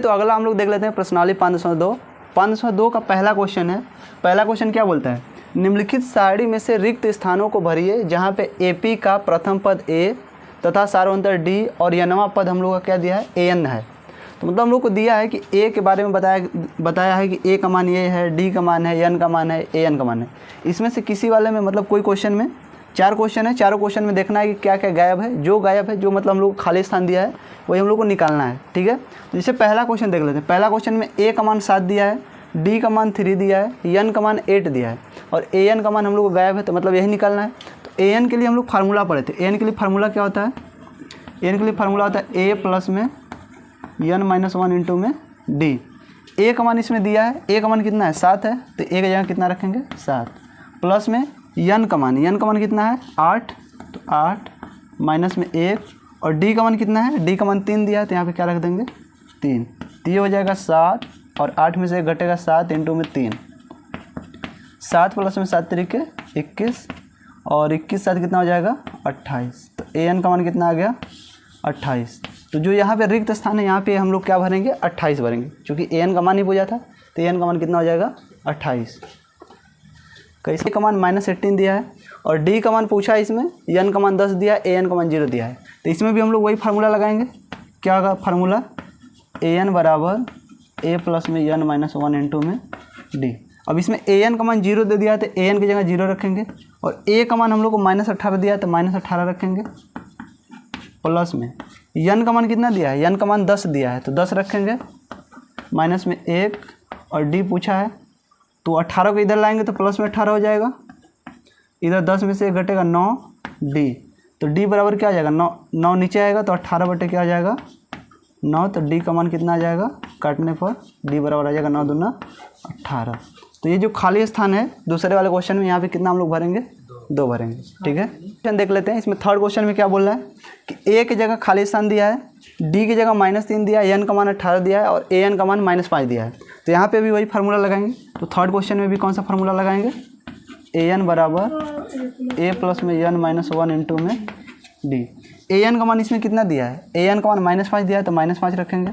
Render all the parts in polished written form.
तो अगला हम लोग देख लेते हैं प्रश्नावली 5.2। 5.2 का पहला क्वेश्चन है। पहला क्वेश्चन क्या बोलता है, निम्नलिखित सारणी में से रिक्त स्थानों को भरिए जहाँ पे AP का प्रथम पद A तथा सार्वंतर D और यनवा पद हम लोग का क्या दिया है, AN है। तो मतलब हम लोग को दिया है कि A के बारे में बताया है कि A का मान ये है, D का मान है, N का मान है, AN का मान है। इसमें से किसी वाले में मतलब कोई क्वेश्चन में 4 क्वेश्चन है, चारों क्वेश्चन में देखना है कि क्या क्या गायब है। जो गायब है, जो मतलब हम लोग को खाली स्थान दिया है, वही हम लोग को निकालना है। ठीक है, तो जैसे पहला क्वेश्चन देख लेते हैं। पहला क्वेश्चन में A का मान 7 दिया है, D का मान 3 दिया है, N का मान 8 दिया है और AN का मान हम लोग को गायब है, तो मतलब यही निकालना है। तो AN के लिए हम लोग फार्मूला पढ़े थे। AN के लिए फार्मूला क्या होता है, AN के लिए फार्मूला होता है A प्लस में N-1 इंटू में D। A का मान इसमें दिया है, A का मान कितना है, 7 है, तो A की जगह कितना रखेंगे, 7, प्लस में N का मान कितना है, 8, तो 8 माइनस में 1 और D का मान कितना है, D का मान 3 दिया है, तो यहाँ पे क्या रख देंगे, 3। तो ये हो जाएगा 7 और 8 में से 1 घटेगा 7 इंटू में 3, 7 प्लस में 7 तरीके 21 और 21 7 कितना हो जाएगा, 28। तो AN का मान कितना आ गया, 28। तो जो यहाँ पे रिक्त स्थान है, यहाँ पे हम लोग क्या भरेंगे, 28 भरेंगे, क्योंकि AN का मान ही पूछा था। तो AN का मान कितना हो जाएगा, 28। कैसे का मान -18 दिया है और D का मान पूछा है, इसमें N का मान 10 दिया है, AN का मान 0 दिया है। तो इसमें भी हम लोग वही फार्मूला लगाएंगे। क्या होगा फार्मूला, AN बराबर A प्लस में N-1 इंटू में D। अब इसमें AN का मान 0 दे दिया है, तो AN की जगह 0 रखेंगे और A का मान हम लोग को -18 दिया है, तो -18 रखेंगे, प्लस में N का मान कितना दिया है, N का मान 10 दिया है, तो 10 रखेंगे, माइनस में 1 और D पूछा है, तो 18 को इधर लाएंगे तो प्लस में 18 हो जाएगा, इधर 10 में से 1 घटेगा 9 D। तो D बराबर क्या आ जाएगा, 9 नीचे आएगा, तो 18 बटे क्या आ जाएगा, 9। तो D का मान कितना आ जाएगा, काटने पर D बराबर आ जाएगा 9 दूना 18। तो ये जो खाली स्थान है दूसरे वाले क्वेश्चन में, यहाँ पे कितना हम लोग भरेंगे, 2 भरेंगे। ठीक है, क्वेश्चन देख लेते हैं। इसमें थर्ड क्वेश्चन में क्या बोल रहा है कि A की जगह खाली स्थान दिया है, D की जगह -3 दिया है, N का मान 18 दिया है और AN का मान -5 दिया है। तो यहाँ पे भी वही फार्मूला लगाएंगे। तो थर्ड क्वेश्चन में भी कौन सा फार्मूला लगाएंगे, AN बराबर A प्लस में N-1 इंटू में D। AN का मान इसमें कितना दिया है, AN का मान -5 दिया है, तो -5 रखेंगे।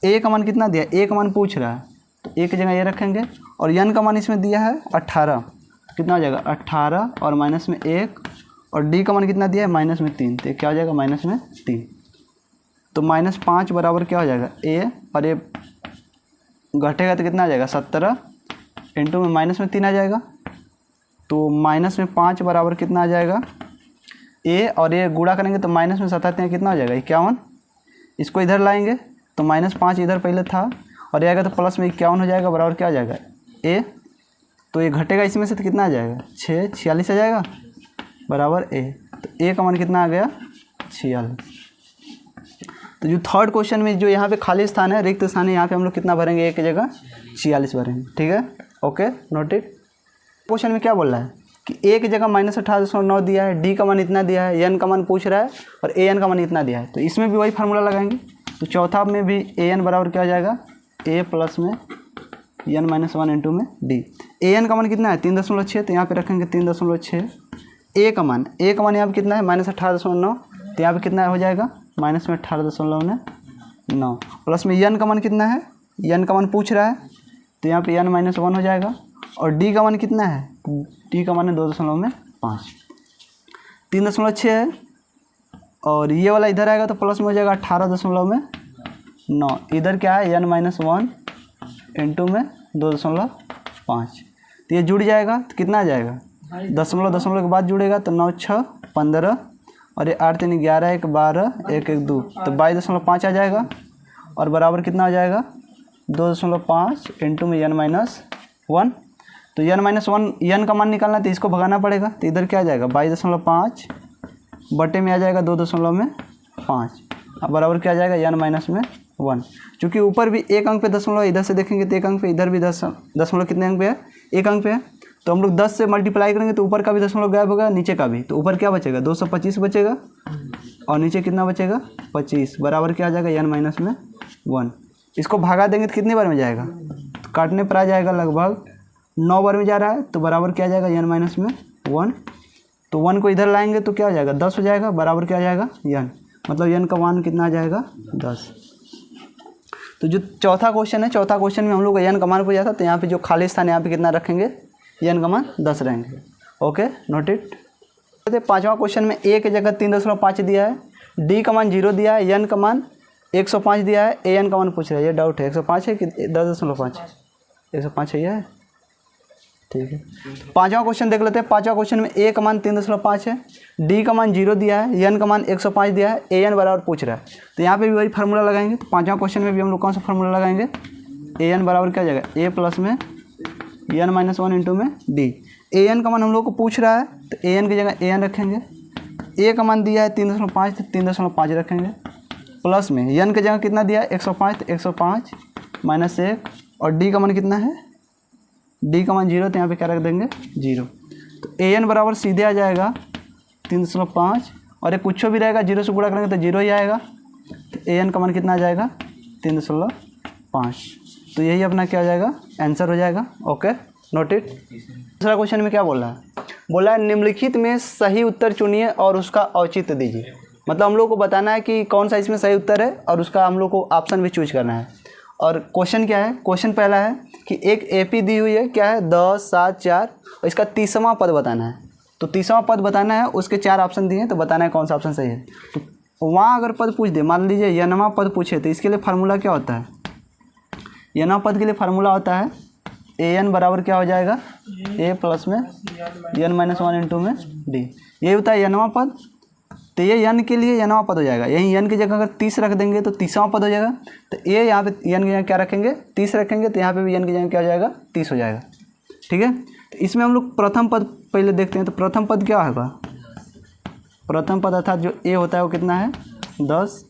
A का मान कितना दिया है, A का मान पूछ रहा है, तो A की जगह ये रखेंगे और N का मान इसमें दिया है 18, तो कितना हो जाएगा, 18 और माइनस में 1 और D का मान कितना दिया है, -3, तो क्या हो जाएगा, -3। तो -5 बराबर क्या हो जाएगा, A और A घटेगा तो कितना आ जाएगा, 17 इंटू में -3 आ जाएगा, तो -5 बराबर कितना आ जाएगा, A और A गुणा करेंगे तो -7 कितना हो जाएगा, 51। इसको इधर लाएंगे तो -5 इधर पहले था और ये आएगा तो प्लस में 51 हो जाएगा, बराबर क्या आ जाएगा, A। तो ये घटेगा इसमें से तो कितना आ जाएगा, 46 आ जाएगा, बराबर A। तो A का मान कितना आ गया, 46। तो जो थर्ड क्वेश्चन में जो यहाँ पे खाली स्थान है, रिक्त स्थान है, यहाँ पे हम लोग कितना भरेंगे, A की जगह 46 भरेंगे। ठीक है, ओके, नोटेड। क्वेश्चन में क्या बोल रहा है कि A की जगह -18.9 दिया है, D का मान इतना दिया है, N का मान पूछ रहा है और AN का मान इतना दिया है। तो इसमें भी वही फार्मूला लगाएंगे। तो चौथा में भी AN बराबर क्या हो जाएगा, A प्लस में N-1 इंटू में D। AN का मान कितना है, 3.6, तो यहाँ पे रखेंगे 3.6। A का मान यहाँ पे कितना है, -18.9, तो यहाँ पे कितना हो जाएगा, -18.9 प्लस में N का मान कितना है, N का मान पूछ रहा है, तो यहाँ पे N-1 हो जाएगा और D का मान कितना है, D का मान है 2.5, 3.6 है और ये वाला इधर आएगा तो प्लस में हो जाएगा 18.9, इधर क्या है, N-1 इंटू में 2.5। तो ये जुड़ जाएगा तो कितना आ जाएगा, दशमलव के बाद जुड़ेगा तो 9 6 15 और ये 8 3 11 1 12 1 1 2, तो 22.5 आ जाएगा और बराबर कितना हो जाएगा, 2.5 इंटू में N-1। तो N-1 N का मान निकालना है तो इसको भगाना पड़ेगा, तो इधर क्या आ जाएगा, 22.5 बटे में आ जाएगा 2.5 अब बराबर क्या आ जाएगा, N-1। चूँकि ऊपर भी एक अंक पे दशमलव, इधर से देखेंगे तो एक अंक पे, इधर भी दशमलव कितने अंक पे है, एक अंक पे है। तो हम लोग 10 से मल्टीप्लाई करेंगे तो ऊपर का भी दशमलव गायब होगा, नीचे का भी। तो ऊपर क्या बचेगा, 225 बचेगा और नीचे कितना बचेगा, 25, बराबर क्या आ जाएगा, N-1। इसको भागा देंगे तो कितनी बार में जाएगा, तो काटने पर आ जाएगा लगभग 9 बार में जा रहा है, तो बराबर क्या आ जाएगा, N-1। तो 1 को इधर लाएंगे तो क्या हो जाएगा, 10 हो जाएगा, बराबर क्या आ जाएगा, N, मतलब N का मान कितना आ जाएगा, 10। तो जो चौथा क्वेश्चन है, चौथा क्वेश्चन में हम लोग n का मान पूछा था, तो यहाँ पे जो खाली स्थान है यहाँ पे कितना रखेंगे, n का मान 10 रहेंगे। Okay, note it. पाँचवा क्वेश्चन में a की जगह 3.5 दिया है, d का मान 0 दिया है, n का मान 105 दिया है, an का मान पूछ रहा है। ये डाउट है 105 है कि 10.5? 105 है, ये है, ठीक है। पाँचवा क्वेश्चन देख लेते हैं। पाँचवा क्वेश्चन में a का मान 3.5 है, d का मान 0 दिया है, n का मान 105 दिया है, an बराबर पूछ रहा है। तो यहाँ पे भी वही फार्मूला लगाएंगे। तो पाँचवा क्वेश्चन में भी हम लोग कौन सा फार्मूला लगाएंगे, an बराबर क्या हो जाएगा, a प्लस में n-1 इंटू में d। an का मान हम लोग को पूछ रहा है, तो an की जगह an रखेंगे, a का मान दिया है 3.5 तो 3.5 रखेंगे, प्लस में n की जगह कितना दिया है 105 तो 105 माइनस 1, और d का मान कितना है, d का मान 0 तो यहाँ पे क्या रख देंगे 0। तो an बराबर सीधे आ जाएगा 3.5, और ये कुछ भी रहेगा 0 से गुणा करेंगे तो 0 ही आएगा। तो an का मान कितना आ जाएगा 3.5। तो यही अपना क्या हो जाएगा, आंसर हो जाएगा। Okay, note it. दूसरा क्वेश्चन में क्या बोल रहा है, बोला है निम्नलिखित में सही उत्तर चुनिए और उसका औचित्य दीजिए। मतलब हम लोग को बताना है कि कौन सा इसमें सही उत्तर है और उसका हम लोग को ऑप्शन भी चूज करना है। और क्वेश्चन क्या है, क्वेश्चन पहला है कि एक एपी दी हुई है, क्या है 10, 7, 4, और इसका 30वां पद बताना है। तो 30वां पद बताना है, उसके 4 ऑप्शन दिए हैं, तो बताना है कौन सा ऑप्शन सही है। तो वहाँ अगर पद पूछ दे, मान लीजिए n वां पद पूछे, तो इसके लिए फार्मूला क्या होता है, n वां पद के लिए फार्मूला होता है an बराबर क्या हो जाएगा, a प्लस में n-1 इंटू में d। यही होता है n वां पद। तो ये n के लिए n वां पद हो जाएगा। यहीं n की जगह अगर 30 रख देंगे तो 30वां पद हो जाएगा। तो ये यहाँ पे n की जगह क्या रखेंगे, 30 रखेंगे, तो यहाँ पे भी n की जगह क्या हो जाएगा, 30 हो जाएगा। ठीक है, तो इसमें हम लोग प्रथम पद पहले देखते हैं। तो प्रथम पद क्या होगा, प्रथम पद अर्थात जो a होता है वो कितना है 10,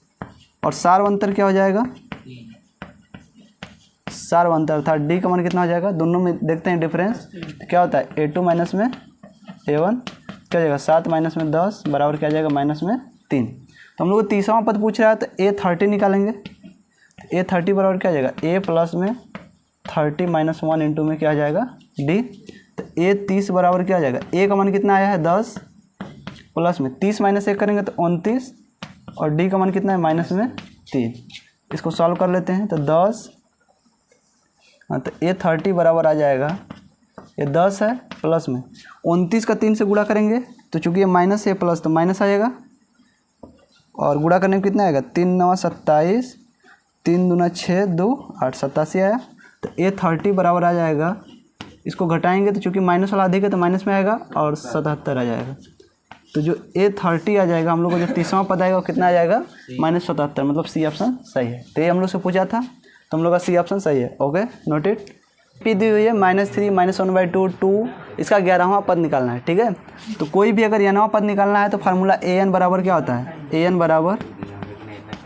और सार्वंतर क्या हो जाएगा, सार्वंतर अर्थात d का मान कितना हो जाएगा, दोनों में देखते हैं डिफरेंस। तो क्या होता है a2 माइनस में a1 क्या हो जाएगा, 7 माइनस में 10 बराबर क्या हो जाएगा, माइनस में 3। तो हम लोग को 30वां पद पूछ रहा है, तो a30 निकालेंगे। तो a30 बराबर क्या हो जाएगा, a प्लस में 30-1 इंटू में क्या हो जाएगा d। तो a30 बराबर क्या हो जाएगा, a का मान कितना आया है 10, प्लस में 30 माइनस 1 करेंगे तो 29, और d का मान कितना है माइनस में 3। इसको सॉल्व कर लेते हैं। तो 10, तो a30 बराबर आ जाएगा, ये 10 है, प्लस में 29 का 3 से गुणा करेंगे, तो चूँकि ये माइनस है प्लस तो माइनस आ जाएगा, और गुणा करने में कितना आएगा 3-9 27, 3-2 6, 2 8 87 आया। तो a30 बराबर आ जाएगा, इसको घटाएंगे तो चूँकि माइनस वाला अधिक है तो माइनस में आएगा, और 77 आ जाएगा। तो जो a30 आ जाएगा, हम लोग को जो 30वां पद आएगा वो कितना आ जाएगा, -77, मतलब सी ऑप्शन सही है। तो ये हम लोग से पूछा था, तो हम लोग का सी ऑप्शन सही है। Okay, note it. पी दी हुई है -3 -1/2 2, इसका 11वां पद निकालना है। ठीक है, तो कोई भी अगर n वां पद निकालना है तो फार्मूला an बराबर क्या होता है, an बराबर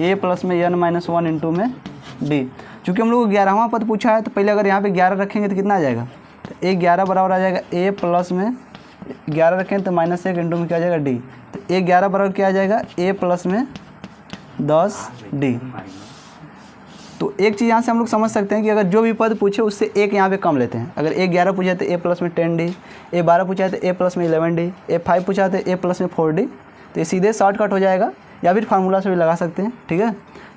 a प्लस में n-1 इंटू में d। चूँकि हम लोग को 11वां पद पूछा है, तो पहले अगर यहाँ पे 11 रखेंगे तो कितना आ जाएगा, तो a11 बराबर आ जाएगा a प्लस में 11 रखें तो -1 इंटू में क्या आ जाएगा d। तो a11 बराबर क्या आ जाएगा, a प्लस में 10d। तो एक चीज़ यहाँ से हम लोग समझ सकते हैं कि अगर जो भी पद पूछे उससे एक यहाँ पे कम लेते हैं। अगर a11 पूछा तो a प्लस में 10d, a12 पूछा तो a प्लस में 11d, a5 पूछा तो a प्लस में 4d। तो ये सीधे शॉर्टकट हो जाएगा, या फिर फार्मूला से भी लगा सकते हैं। ठीक है,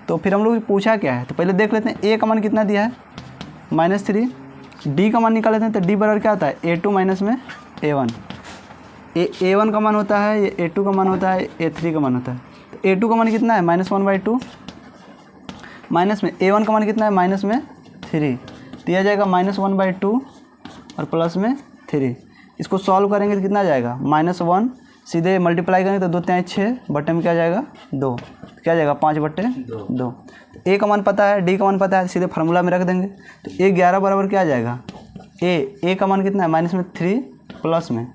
तो फिर हम लोग पूछा क्या है, तो पहले देख लेते हैं a का मान कितना दिया है -3, d का मान निकाल लेते हैं। तो d बराबर क्या होता है, a2 माइनस में a1, a1 का मान होता है, ये a2 का मान होता है, a3 का मान होता है। तो a2 का मान कितना है -1/2, माइनस में a1 का मान कितना है -3, दिया जाएगा -1/2 और प्लस में 3। इसको सॉल्व करेंगे तो कितना आ जाएगा, -1, सीधे मल्टीप्लाई करेंगे तो 2 3 6, बटे में क्या आ जाएगा 2, क्या आ जाएगा 5/2। a का मान पता है, d का मान पता है, सीधे फार्मूला में रख देंगे। तो a11 बराबर क्या आ जाएगा, a का मान कितना है -3 प्लस में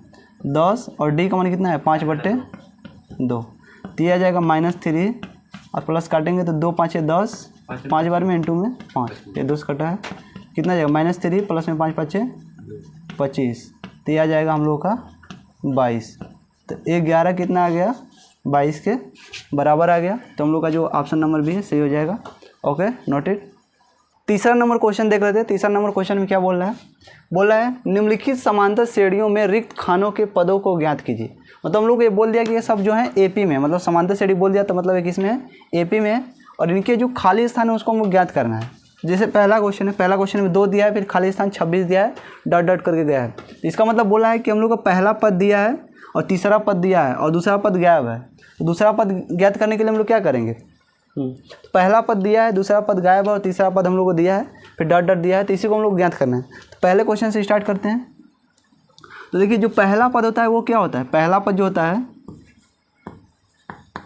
10, और d का मान कितना है 5/2, दिया जाएगा -3 और प्लस काटेंगे तो 2 5 10, 5 बार में इंटू में 5, ये 2 कटा है, कितना जाएगा -3 प्लस में 5 5 25, तो ये आ जाएगा हम लोग का 22। तो 11 कितना आ गया, 22 के बराबर आ गया। तो हम लोग का जो ऑप्शन नंबर बी है सही हो जाएगा। Okay, note it. तीसरा नंबर क्वेश्चन देख लेते हैं। तीसरा नंबर क्वेश्चन में क्या बोल रहा है, बोल रहा है निम्नलिखित समांतर श्रेणियों में रिक्त खानों के पदों को ज्ञात कीजिए। मतलब हम लोग को ये बोल दिया कि ये सब जो है एपी में, मतलब समांतर श्रेणी बोल दिया, तो मतलब एक इसमें है एपी में, और इनके जो खाली स्थान है उसको हमको ज्ञात करना है। जैसे पहला क्वेश्चन है, पहला क्वेश्चन में 2 दिया है, फिर खाली स्थान 26 दिया है, डॉट डॉट करके गया है। इसका मतलब बोला है कि हम लोग को पहला पद दिया है और तीसरा पद दिया है और दूसरा पद गायब है। तो दूसरा पद ज्ञात करने के लिए हम लोग क्या करेंगे, तो पहला पद दिया है, दूसरा पद गायब है और तीसरा पद हम लोग को दिया है, फिर डॉट डॉट दिया है, तो इसी को हम लोग ज्ञात करना है। तो पहले क्वेश्चन से स्टार्ट करते हैं। तो देखिए जो पहला पद होता है वो क्या होता है, पहला पद जो होता है,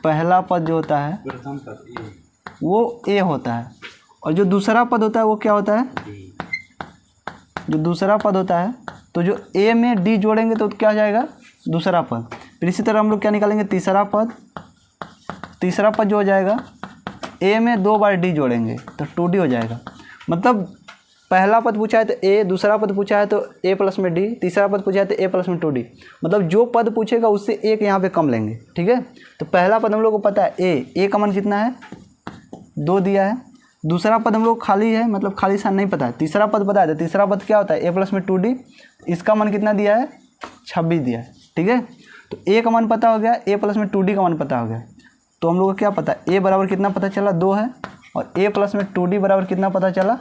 पहला पद जो होता है वो ए होता है, और जो दूसरा पद होता है वो क्या होता है, जो दूसरा पद होता है, तो जो ए में डी जोड़ेंगे तो क्या हो जाएगा, दूसरा पद। फिर इसी तरह हम लोग क्या निकालेंगे, तीसरा पद, तीसरा पद जो हो जाएगा ए में 2 बार डी जोड़ेंगे तो 2d हो जाएगा। मतलब पहला पद पूछा है तो ए, दूसरा पद पूछा है तो ए प्लस में डी, तीसरा पद पूछा है तो ए प्लस में 2d। मतलब जो पद पूछेगा उससे एक यहाँ पे कम लेंगे, ठीक है। तो पहला पद हम लोग को पता है ए का मान कितना है, 2 दिया है। दूसरा पद हम लोग खाली है, मतलब खाली स्थान नहीं पता है। तीसरा पद पता है, तो तीसरा पद क्या होता है, ए प्लस में 2d, इसका मान कितना दिया है, 26 दिया है, ठीक है। तो ए का मान पता हो गया, ए प्लस में 2d का मान पता हो गया। तो हम लोग को क्या पता है, ए बराबर कितना पता चला, 2 है, और ए प्लस में 2d बराबर कितना पता चला,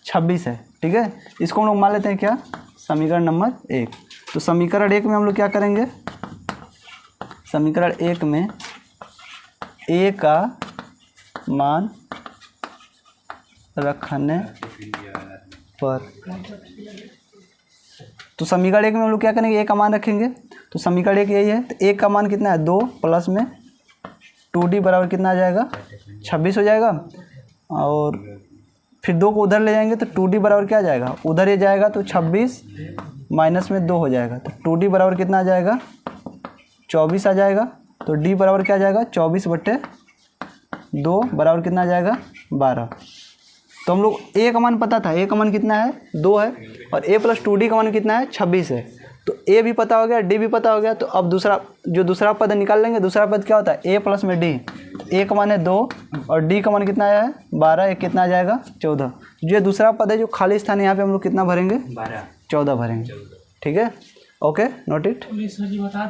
26 है, ठीक है। इसको हम लोग मान लेते हैं क्या, समीकरण नंबर 1। तो समीकरण 1 में हम लोग क्या करेंगे, समीकरण 1 में ए का मान रखने पर, तो समीकरण 1 में हम लोग क्या करेंगे, ए का मान रखेंगे। तो समीकरण 1 यही है। तो ए का मान कितना है, 2 प्लस में 2d बराबर कितना आ जाएगा, 26 हो जाएगा। और फिर 2 को उधर ले जाएंगे तो 2d बराबर क्या आ जाएगा, उधर ये जाएगा तो 26 माइनस में 2 हो जाएगा। तो 2d बराबर कितना आ जाएगा, 24 आ जाएगा। तो d बराबर क्या आ जाएगा, 24/2 बराबर कितना आ जाएगा, 12। तो हम लोग ए का मान पता था, ए का मान कितना है, 2 है, और ए प्लस 2d का मान कितना है, 26 है। तो ए भी पता हो गया, डी भी पता हो गया। तो अब दूसरा पद निकाल लेंगे। दूसरा पद क्या होता है, ए प्लस में डी। ए का मान है 2 और डी का मान कितना आया है, 12। एक कितना आ जाएगा, 14। जो दूसरा पद है जो खाली स्थान है, यहाँ पे हम लोग कितना भरेंगे, 14 भरेंगे, ठीक है। Okay, note it.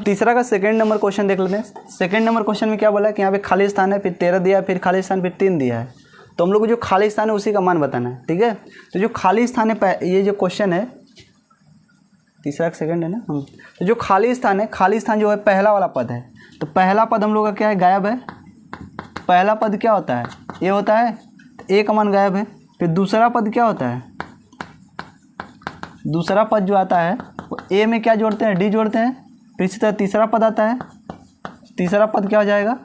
तीसरा का सेकंड नंबर क्वेश्चन देख लेते हैं। सेकंड नंबर क्वेश्चन में क्या बोला है कि यहाँ पे खाली स्थान है, फिर 13 दिया है, फिर खाली स्थान, फिर 3 दिया है। तो हम लोग को जो खाली स्थान है उसी का मान बताना है, ठीक है। तो जो खाली स्थान है, ये जो क्वेश्चन है, तीसरा का सेकंड है ना, तो जो खाली स्थान है, खाली स्थान जो है पहला वाला पद है। तो पहला पद हम लोग का क्या है, गायब है। पहला पद क्या होता है, ए होता है, तो ए का मान गायब है। फिर दूसरा पद क्या होता है, दूसरा पद जो आता है वो ए में क्या जोड़ते हैं, डी जोड़ते हैं। फिर इसी तरह तीसरा पद आता है, तीसरा पद क्या हो जाएगा,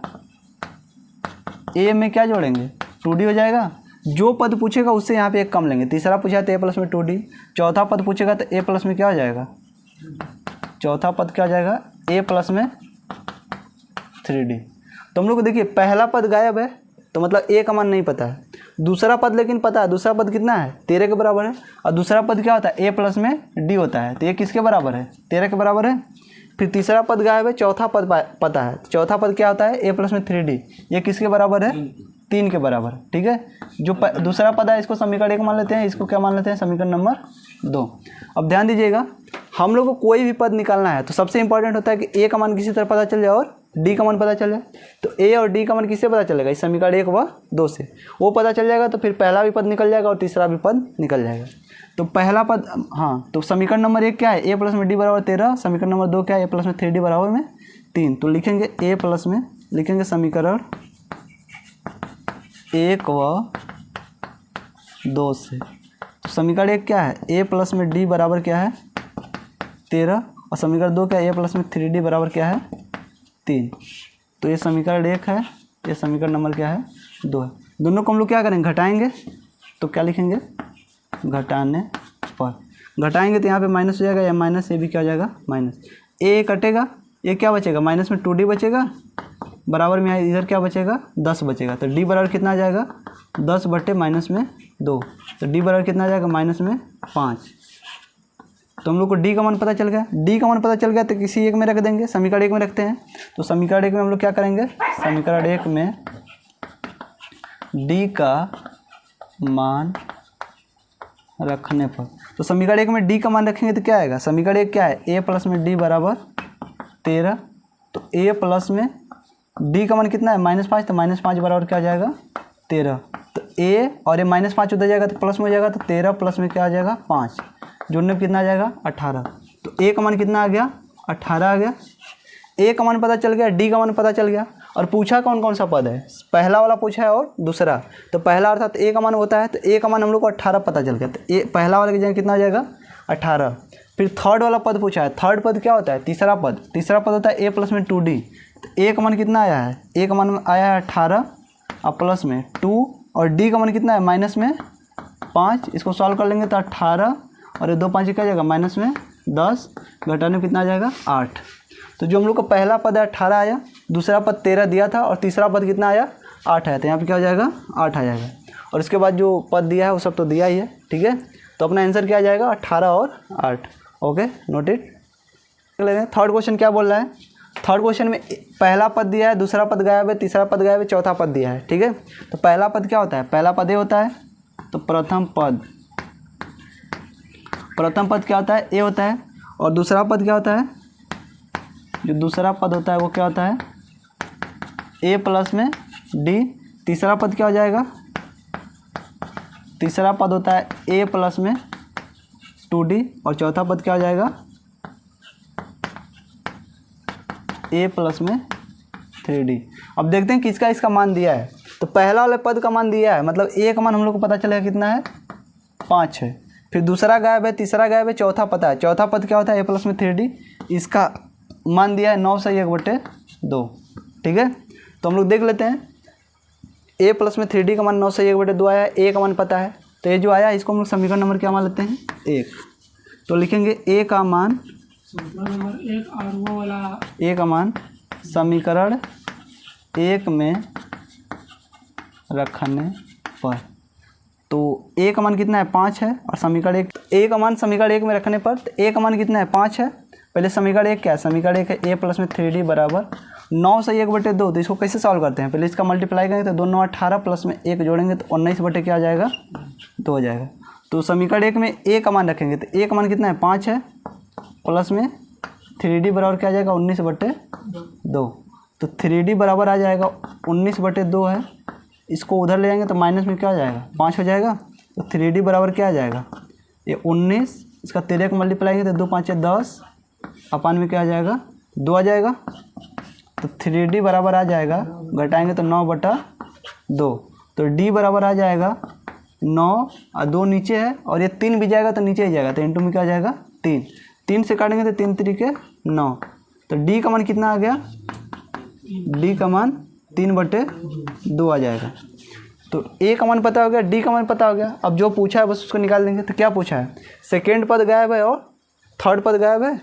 ए में क्या जोड़ेंगे, 2d हो जाएगा। जो पद पूछेगा उससे यहाँ पे एक कम लेंगे। तीसरा पूछा तो ए प्लस में 2d, चौथा पद पूछेगा तो ए प्लस में क्या हो जाएगा, चौथा पद क्या हो जाएगा, ए प्लस में 3d। तो हम लोग को देखिए पहला पद गायब है, तो मतलब ए का मान नहीं पता है। दूसरा पद लेकिन पता है, दूसरा पद कितना है, 13 के बराबर है। और दूसरा पद क्या होता है, ए प्लस में डी होता है, तो ये किसके बराबर है, 13 के बराबर है। फिर तीसरा पद गायब है, चौथा पद पता है। चौथा पद क्या होता है, ए प्लस में 3d, ये किसके बराबर है, 3 के बराबर, ठीक है। जो दूसरा पद है इसको समीकरण 1 मान लेते हैं, इसको क्या मान लेते हैं, समीकरण नंबर 2। अब ध्यान दीजिएगा, हम लोग को कोई भी पद निकालना है तो सबसे इंपॉर्टेंट होता है कि ए का मान किसी तरह पता चल जाए और डी का मान पता चल जाए। तो ए और डी का मान किससे पता चलेगा, इस समीकरण 1 व 2 से। वो पता चल जाएगा तो फिर पहला भी पद निकल जाएगा और तीसरा भी पद निकल जाएगा। तो पहला पद, हाँ, तो समीकरण नंबर 1 क्या है, ए प्लस में डी बराबर 13। समीकरण नंबर 2 क्या है, ए प्लस में 3d बराबर में 3। तो लिखेंगे ए प्लस में, लिखेंगे समीकरण 1 व 2 से। तो समीकरण 1 क्या है, ए प्लस में डी बराबर क्या है, 13। और समीकरण 2 क्या है, ए प्लस में 3d बराबर क्या है, 3। तो ये समीकरण 1 है, ये समीकरण नंबर क्या है, 2 है। दोनों को हम लोग क्या करेंगे, घटाएंगे। तो क्या लिखेंगे, घटाने पर। घटाएंगे तो यहाँ पे माइनस हो जाएगा, या माइनस ये भी क्या हो जाएगा, माइनस। ए कटेगा, ये क्या बचेगा, माइनस में 2d बचेगा, बराबर में इधर क्या बचेगा, 10 बचेगा। तो d बराबर कितना आ जाएगा, 10 बटे माइनस में 2। तो d बराबर कितना आ जाएगा, माइनस में 5। तो हम लोग को d का मान पता चल गया। d का मान पता चल गया तो किसी एक में रख देंगे, समीकरण 1 में रखते हैं। तो समीकरण 1 में हम लोग क्या करेंगे, समीकरण 1 में d का मान रखने पर। तो समीकरण 1 में d का मान रखेंगे तो क्या आएगा, समीकरण 1 क्या है, a प्लस में d बराबर 13। तो a प्लस में d का मान कितना है, -5। तो -5 बराबर क्या आ जाएगा, 13। तो ए और ये -5 उधर जाएगा तो प्लस में हो जाएगा, तो 13 प्लस में क्या आ जाएगा 5, जोड़ने में कितना आ जाएगा 18। तो ए का मान कितना आ गया 18 आ गया। ए का मान पता चल गया, डी का मान पता चल गया। और पूछा कौन कौन सा पद है, पहला वाला पूछा है और दूसरा। तो पहला अर्थात ए का मान होता है, तो ए का मान हम लोग को 18 पता चल गया। तो ए पहला वाले की जगह कितना आ जाएगा 18। फिर थर्ड वाला पद पूछा है, थर्ड पद क्या होता है, तीसरा पद। तीसरा पद होता है ए प्लस में 2d। तो ए का मान कितना आया है, ए का मान आया है 18 और प्लस में 2, और डी का मान कितना है माइनस में 5। इसको सॉल्व कर लेंगे तो 18 और ये 2 5 क्या जाएगा माइनस में 10, घटाने में कितना आ जाएगा 8। तो जो हम लोग का पहला पद है 18 आया, दूसरा पद 13 दिया था और तीसरा पद कितना आया 8 आया। तो यहाँ पे क्या हो जाएगा 8 आ जाएगा। और इसके बाद जो पद दिया है वो सब तो दिया ही है, ठीक है। तो अपना आंसर क्या आ जाएगा 18 और 8। Okay note it. Third question क्या बोल रहा है, थर्ड क्वेश्चन में पहला पद दिया है, दूसरा पद गायब है, तीसरा पद गायब है, चौथा पद दिया है, ठीक है। तो पहला पद क्या होता है, पहला पद ए होता है, तो प्रथम पद क्या होता है ए होता है। और दूसरा पद क्या होता है, जो दूसरा पद होता है वो क्या होता है ए प्लस में डी। तीसरा पद क्या हो जाएगा, तीसरा पद होता है ए प्लस में 2d। और चौथा पद क्या हो जाएगा ए प्लस में 3d। अब देखते हैं किसका इसका मान दिया है। तो पहला वाले पद का मान दिया है, मतलब ए का मान हम लोग को पता चलेगा कितना है 5 है। फिर दूसरा गायब है, तीसरा गायब है, चौथा पता है। चौथा पद क्या होता है ए प्लस में 3d। इसका मान दिया है 9 से 1/2, ठीक है। तो हम लोग देख लेते हैं, ए प्लस में 3d का मान 9 से 1/2 आया है, ए का मान पता है। तो ये जो आया इसको हम लोग समीकरण नंबर क्या मान लेते हैं 1। तो लिखेंगे ए का मान ए का मान समीकरण 1 में रखने पर, तो ए का मान कितना है 5 है। और समीकरण 1, ए का मान समीकरण 1 में रखने पर तो ए का मान कितना है 5 है। पहले समीकरण 1 क्या है, समीकरण 1 है ए प्लस में 3d बराबर 9 से 1/2। तो इसको कैसे सॉल्व करते हैं, पहले इसका मल्टीप्लाई करेंगे तो 2 9 18 प्लस में 1 जोड़ेंगे तो 19 क्या आ जाएगा 2 हो जाएगा। तो समीकरण 1 में ए का मान रखेंगे तो ए का मान कितना है 5 है, प्लस में 3d बराबर क्या आ जाएगा 19/2। तो 3d बराबर आ जाएगा 19/2 है। इसको उधर ले जाएंगे तो माइनस में क्या आ जाएगा 5 हो जाएगा। तो 3d बराबर क्या आ जाएगा ये 19, इसका 13 को मल्टीप्लाई करेंगे तो 2 5 10, अपान में क्या आ जाएगा 2 आ जाएगा। तो 3d बराबर आ जाएगा, घटाएंगे तो 9/2। तो d बराबर आ जाएगा 9 और 2 नीचे है और ये 3 भी जाएगा तो नीचे ही जाएगा। तो इंटू में क्या आ जाएगा 3, 3 से काटेंगे तो 3 3 के 9। तो d का मान कितना आ गया, d का मान 3/2 आ जाएगा। तो a का मान पता हो गया, d का मान पता हो गया। अब जो पूछा है बस उसको निकाल देंगे। तो क्या पूछा है, सेकेंड पद गायब है और थर्ड पद गायब है,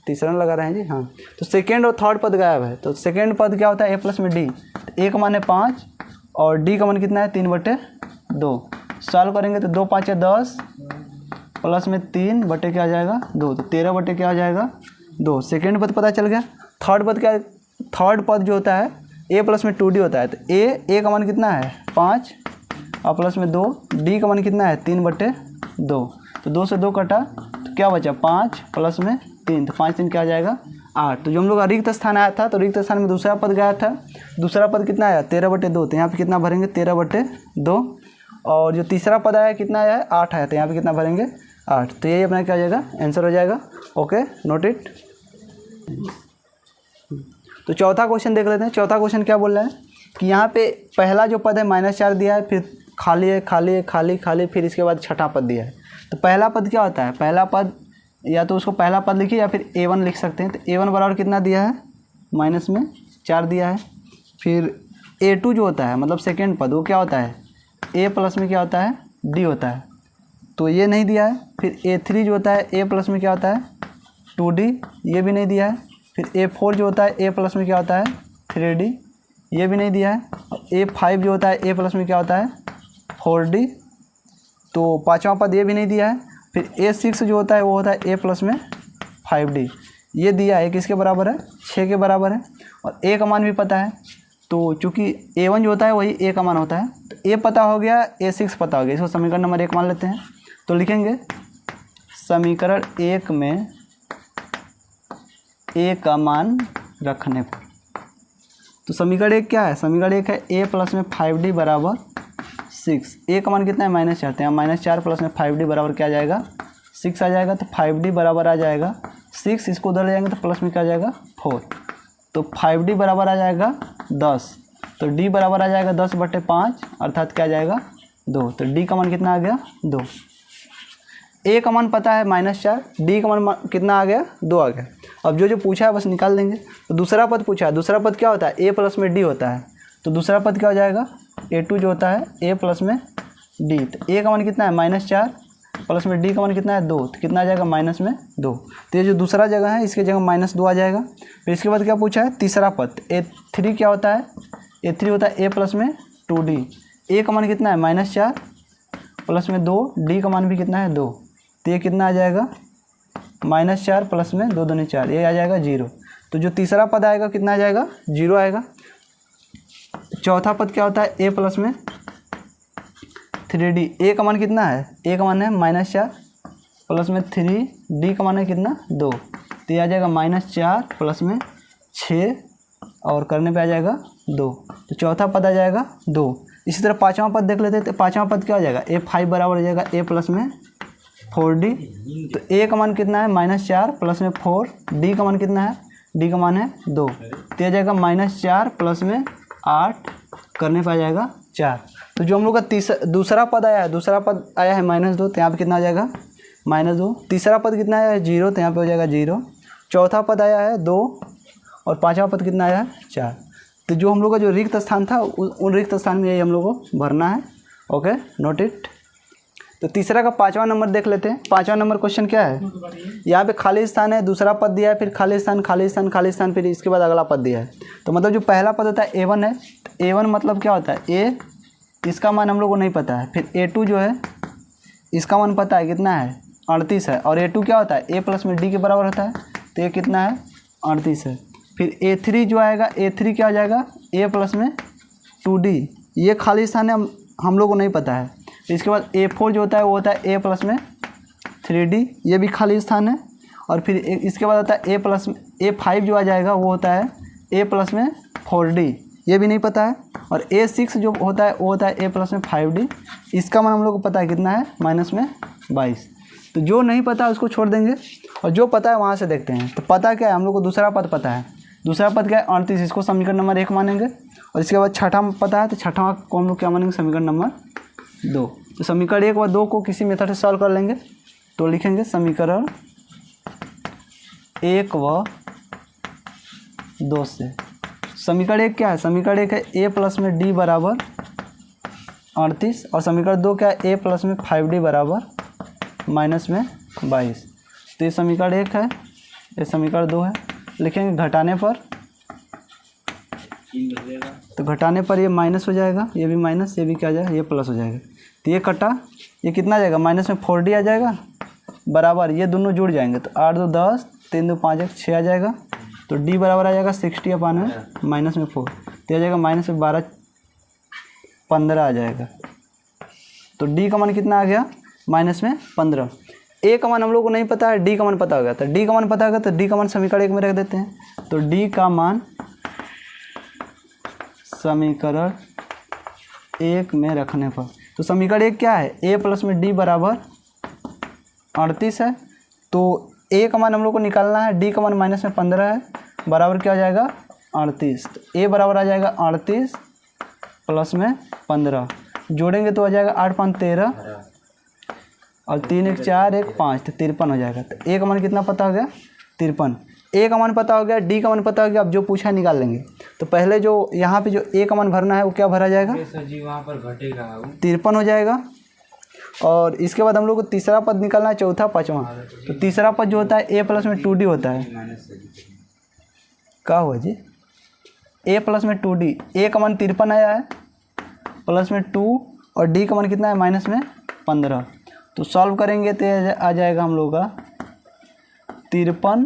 तीसरा लगा रहे हैं जी, हाँ। तो सेकेंड और थर्ड पद गायब है। तो सेकेंड पद क्या होता है ए प्लस में डी। तो ए का मान है 5 और डी का मान कितना है 3/2। सॉल्व करेंगे तो 2 5 10 प्लस में 3 क्या आ जाएगा 2। तो 13 क्या आ जाएगा 2। सेकेंड पद पता चल गया। थर्ड पद क्या, थर्ड पद जो होता है ए प्लस में 2d होता है। तो ए का मान कितना है 5 और प्लस में 2, डी का मान कितना है 3/2। तो 2 से 2 कटा तो क्या बचा 5 प्लस में 3, तो 5 3 क्या आ जाएगा 8। तो जो हम लोग का रिक्त स्थान आया था, तो रिक्त स्थान में दूसरा पद गया था। दूसरा पद कितना आया 13/2। तो यहाँ पे कितना भरेंगे 13/2। और जो तीसरा पद आया कितना आया है 8 आया। तो यहाँ पे कितना भरेंगे 8। तो यही अपना क्या आ जाएगा आंसर हो जाएगा। Okay note it. तो चौथा क्वेश्चन देख लेते हैं। चौथा क्वेश्चन क्या बोल रहा है कि यहाँ पे पहला जो पद है -4 दिया है, फिर खाली है खाली है खाली खाली, फिर इसके बाद छठा पद दिया है। तो पहला पद क्या होता है, पहला पद या तो उसको पहला पद लिखिए या फिर a1 लिख सकते हैं। तो a1 बराबर कितना दिया है -4 दिया है। फिर a2 जो होता है मतलब सेकेंड पद वो क्या होता है a प्लस में क्या होता है d होता है, तो ये नहीं दिया है। फिर a3 जो होता है a प्लस में क्या होता है 2d, ये भी नहीं दिया है। फिर a4 जो होता है a प्लस में क्या होता है 3d, ये भी नहीं दिया है। और a5 जो होता है a प्लस में क्या होता है 4d, तो पाँचवा पद ये भी नहीं दिया है। फिर a6 जो होता है वो होता है a प्लस में 5d, ये दिया है किसके बराबर है 6 के बराबर है। और a का मान भी पता है, तो चूँकि a1 जो होता है वही a का मान होता है। तो a पता हो गया, a6 पता हो गया, इसको समीकरण नंबर 1 मान लेते हैं। तो लिखेंगे समीकरण 1 में a का मान रखने पर। तो समीकरण 1 क्या है, समीकरण 1 है a प्लस में 5d बराबर 6, ए का मान कितना है -4, तो यहाँ -4 प्लस में 5d बराबर क्या आ जाएगा 6 आ जाएगा। तो 5d बराबर आ जाएगा 6, इसको उधर ले जाएंगे तो प्लस में क्या आ जाएगा 4, तो 5d बराबर आ जाएगा 10, तो d बराबर आ जाएगा 10/5 अर्थात क्या आ जाएगा 2, तो d का मान कितना आ गया 2। a का मान पता है -4, d का मान कितना आ गया 2 आ गया। अब जो पूछा है बस निकाल देंगे। तो दूसरा पद पूछा है, दूसरा पद क्या होता है a प्लस में d होता है, तो दूसरा पद क्या हो जाएगा a2 जो होता है a प्लस में d। तो a का मान कितना है -4 प्लस में d का मान कितना है 2, तो कितना आ जाएगा -2। तो ये जो दूसरा जगह है इसके जगह -2 आ जाएगा। फिर इसके बाद क्या पूछा है तीसरा पद a3 क्या होता है, a3 होता है a प्लस में 2d। a का मान कितना है -4 प्लस में 2, d का मान भी कितना है 2, तो ये कितना आ जाएगा -4 प्लस में 2 दूनी 4, ये आ जाएगा 0। तो जो तीसरा पद आएगा कितना आ जाएगा 0 आएगा। चौथा पद क्या होता है a प्लस में 3d। a का मान कितना है, a का मान है -4 प्लस में 3, d का मान है कितना 2, तो ये आ जाएगा -4 प्लस में 6 और करने पे आ जाएगा 2, तो चौथा पद आ जाएगा 2। इसी तरह पाँचवा पद देख लेते हैं। तो पाँचवा पद क्या हो जाएगा a5 बराबर हो जाएगा a प्लस में 4d। तो a का मान कितना है -4 प्लस में 4, d का मान कितना है, d का मान है 2, तो आ जाएगा -4 प्लस में 8 करने पर आ जाएगा 4। तो जो हम लोग का दूसरा पद आया है, दूसरा पद आया है -2, तो यहाँ पे कितना आ जाएगा -2। तीसरा पद कितना आया है 0, तो यहाँ पे हो जाएगा 0। चौथा पद आया है 2 और पाँचवा पद कितना आया है 4। तो जो हम लोग का जो रिक्त स्थान था उन रिक्त स्थान में यही हम लोग को भरना है। Okay, note it. तो तीसरा का 5वां नंबर देख लेते हैं। 5वां नंबर क्वेश्चन क्या है, यहाँ पे खाली स्थान है, दूसरा पद दिया है, फिर खाली स्थान खाली स्थान खाली स्थान, फिर इसके बाद अगला पद दिया है। तो मतलब जो पहला पद होता है a1 है, तो a1 मतलब क्या होता है a, इसका मान हम लोग को नहीं पता है। फिर a2 जो है इसका मान पता है कितना है 38 है, और a2 क्या होता है a प्लस में d के बराबर होता है, तो ये कितना है 38 है। फिर a3 जो आएगा, a3 क्या हो जाएगा a प्लस में 2d, ये खाली स्थान है, हम लोग को नहीं पता है। इसके बाद a4 जो होता है वो होता है a प्लस में 3d, ये भी खाली स्थान है। और फिर इसके बाद होता है a5 जो आ जाएगा वो होता है a प्लस में 4d, ये भी नहीं पता है। और a6 जो होता है वो होता है a प्लस में 5d, इसका मान हम लोग को पता है कितना है -22। तो जो नहीं पता है उसको छोड़ देंगे और जो पता है वहाँ से देखते हैं। तो पता क्या है, हम लोग को दूसरा पद पता है। दूसरा पद क्या है 38, इसको समीकरण नंबर 1 मानेंगे। और इसके बाद छठा पता है, तो छठा को हम लोग क्या मानेंगे समीकरण नंबर 2। तो समीकरण 1 व 2 को किसी मेथड से सॉल्व कर लेंगे। तो लिखेंगे समीकरण 1 व 2 से। समीकरण 1 क्या है, समीकरण 1 है a प्लस में d बराबर 38, और समीकरण 2 क्या है a प्लस में 5d बराबर -22। तो ये समीकरण 1 है, ये समीकरण 2 है। लिखेंगे घटाने पर, तो घटाने पर ये माइनस हो जाएगा, ये भी माइनस, ये भी क्या आ जाएगा, ये प्लस हो जाएगा। तो ये कटा, ये कितना आ जाएगा में 4d आ जाएगा बराबर, ये दोनों जुड़ जाएंगे तो 8 2 10, 3 2 5 1 6 आ जाएगा। तो d बराबर आ जाएगा 60/4, तो आ जाएगा -12 15 आ जाएगा। तो d का मान कितना आ गया -15। a का मान हम लोग को नहीं पता है, d का मान पता होगा। तो d का मान पता होगा तो d का मान समीकरण 1 में रख देते हैं। तो d का मान समीकरण 1 में रखने पर, तो समीकरण 1 क्या है a प्लस में d बराबर 38 है। तो a का मान हम लोग को निकालना है, d का मान -15 है, बराबर क्या हो जाएगा 38। तो a बराबर आ जाएगा 38 प्लस में 15, जोड़ेंगे तो आ जाएगा 8 5 13 और 3 1 4 1 5, तो 53 हो जाएगा। तो a का मान कितना पता हो गया 53। a का मान पता हो गया, d का मान पता हो गया। अब जो पूछा निकाल लेंगे। तो पहले जो यहाँ पे जो a का मान भरना है वो क्या भरा जाएगा, वहाँ पर घटेगा 53 हो जाएगा। और इसके बाद हम लोग को तीसरा पद निकालना है, चौथा पाँचवा। तो तीसरा पद जो होता है a प्लस में 2d होता है। क्या हुआ जी, a प्लस में 2d, a का मान 53 आया है प्लस में 2 और d का मान कितना है -15। तो सॉल्व करेंगे तो आ जाएगा हम लोग का 53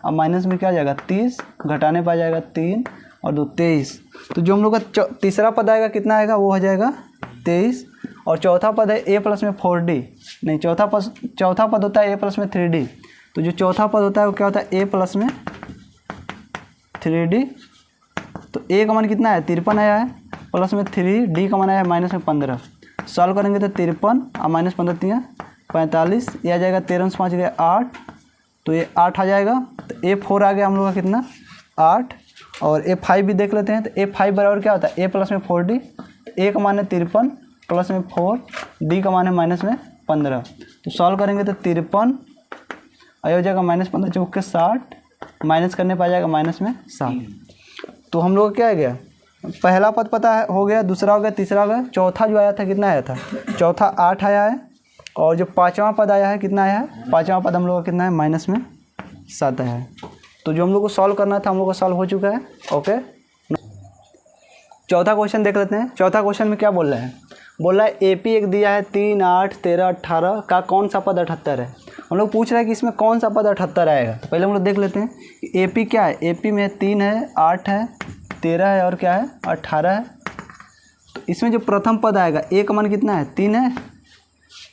और माइनस में क्या आ जाएगा 30, घटाने पर आ जाएगा 3 और 2 23। तो जो हम लोग का तीसरा पद आएगा कितना आएगा, वो हो जाएगा 23। और चौथा पद है a प्लस में 4d, नहीं चौथा पद होता है a प्लस में 3d। तो जो चौथा पद होता है वो क्या होता है a प्लस में 3d। तो a का मान कितना है 53 आया है, प्लस में 3, d का मान आया है -15। सॉल्व करेंगे तो 53 और माइनस 15 3 45, ये आ जाएगा 13 से 5 गया 8, तो ये 8 आ जाएगा। तो A4 आ गया हम लोग का कितना 8, और A5 भी देख लेते हैं। तो A5 बराबर क्या होता है, A प्लस में 4D, A का मान है 53 प्लस में 4, D का मान है माइनस में 15। तो सॉल्व करेंगे तो 53 और हो जाएगा माइनस 15 चौक के 60, माइनस करने पर आ जाएगा माइनस में 7। तो हम लोग क्या आ गया, पहला पद पता है हो गया, दूसरा हो गया, तीसरा हो गया, चौथा जो आया था कितना आया था, चौथा 8 आया है, और जो पाँचवा पद आया है कितना आया है, पाँचवा पद हम लोग का कितना है माइनस में 7 आया है। तो जो हम लोग को सॉल्व करना था हम लोग को सॉल्व हो चुका है। ओके, चौथा क्वेश्चन देख लेते हैं। चौथा क्वेश्चन में क्या बोल रहा है, बोल रहा है AP एक दिया है 3 8 13 18 का कौन सा पद 78 है। हम लोग पूछ रहे हैं कि इसमें कौन सा पद 78 आएगा। तो पहले हम लोग देख लेते हैं कि AP क्या है, AP में 3 है 8 है 13 है और क्या है 18 है। तो इसमें जो प्रथम पद आएगा A का मान कितना है 3 है,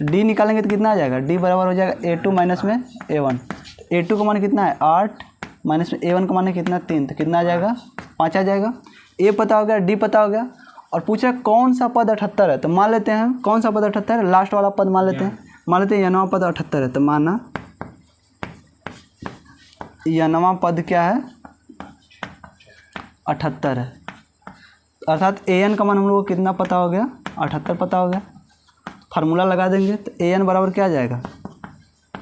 D निकालेंगे तो कितना आ जाएगा, D बराबर हो जाएगा A2 माइनस में A1। तो A2 का मान कितना है 8 माइनस में A1 का मान है कितना 3, तो कितना आ जाएगा 5 आ जाएगा। A पता हो गया, D पता हो गया, और पूछा कौन सा पद 78 है। तो मान लेते हैं कौन सा पद 78 है, लास्ट वाला पद मान लेते हैं। मान लेते हैं यनवा पद 78 है, तो माना यनवा पद क्या है 78 है, अर्थात AN का मान हम लोग को कितना पता हो गया 78 पता हो गया। फार्मूला लगा देंगे तो AN बराबर क्या आ जाएगा,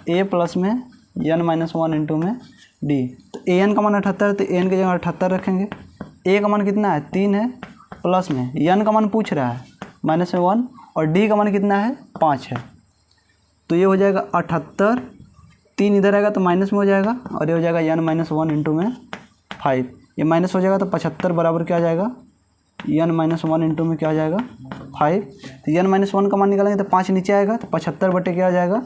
A प्लस में n माइनस 1 इंटू में D। तो AN का मान 78 है, तो AN की जगह 78 रखेंगे। A का मान कितना है 3 है, प्लस में n का मान पूछ रहा है माइनस में 1, और D का मान कितना है 5 है। तो ये हो जाएगा 78, 3 इधर आएगा तो माइनस में हो जाएगा, और ये हो जाएगा n माइनस 1 इंटू में 5, ये माइनस हो जाएगा तो 75 बराबर क्या आ जाएगा, n माइनस 1 इंटू में क्या आ जाएगा 5। तो n माइनस 1 का मान निकालेंगे तो 5 नीचे आएगा, तो 75 बटे क्या आ जाएगा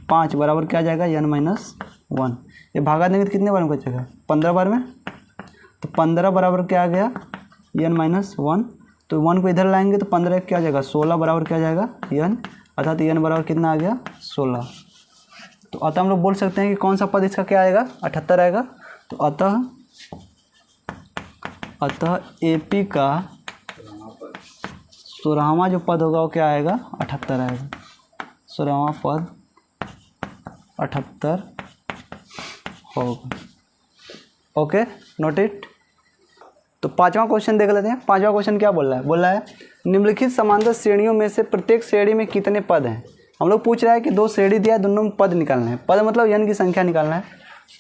5 बराबर क्या आ जाएगा n माइनस 1। ये भागा देंगे तो कितने बार में बचेगा 15 बार में, तो 15 बराबर क्या आ गया n माइनस 1। तो 1 को इधर लाएंगे तो 15 क्या आ जाएगा 16 बराबर क्या आ जाएगा n, अर्थात n बराबर कितना आ गया 16। तो अतः हम लोग बोल सकते हैं कि कौन सा पद इसका क्या आएगा 78 आएगा। तो अतः AP का 16वां जो पद होगा वो क्या आएगा 78 आएगा, 16वां पद 78 होगा। Okay, note it. तो पांचवा क्वेश्चन देख लेते हैं। पांचवा क्वेश्चन क्या बोल रहा है निम्नलिखित समांतर श्रेणियों में से प्रत्येक श्रेणी में कितने पद हैं। हम लोग पूछ रहा है कि 2 श्रेणी दिया है, दोनों में पद निकालना है। पद मतलब n की संख्या निकालना है।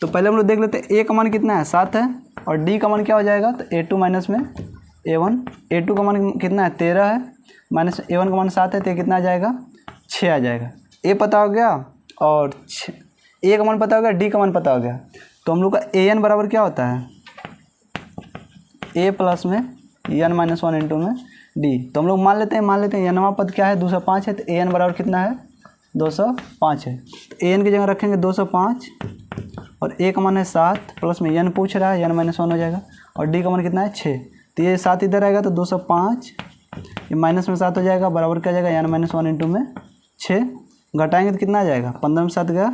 तो पहले हम लोग देख लेते हैं A का मान कितना है 7 है, और D का मान क्या हो जाएगा, तो A2 माइनस में A1। A2 का मान कितना है 13 है, माइनस A1 का मान 7 है, तो कितना आ जाएगा 6 आ जाएगा। A पता हो गया और A का मान पता हो गया, D का मान पता हो गया। तो हम लोग का AN बराबर क्या होता है A प्लस में n माइनस 1 इंटू में D। तो हम लोग मान लेते हैं nवां पद क्या है 205 है, तो AN बराबर कितना है 205 है। तो AN की जगह रखेंगे 205, और A का मान है 7 प्लस में n पूछ रहा है n माइनस 1 हो जाएगा, और D का मान कितना है 6। तो ये 7 इधर आएगा तो 205, ये माइनस में 7 हो जाएगा, बराबर क्या जाएगा n माइनस 1 इंटू में 6। घटाएंगे तो कितना आ जाएगा 15 में 7 गया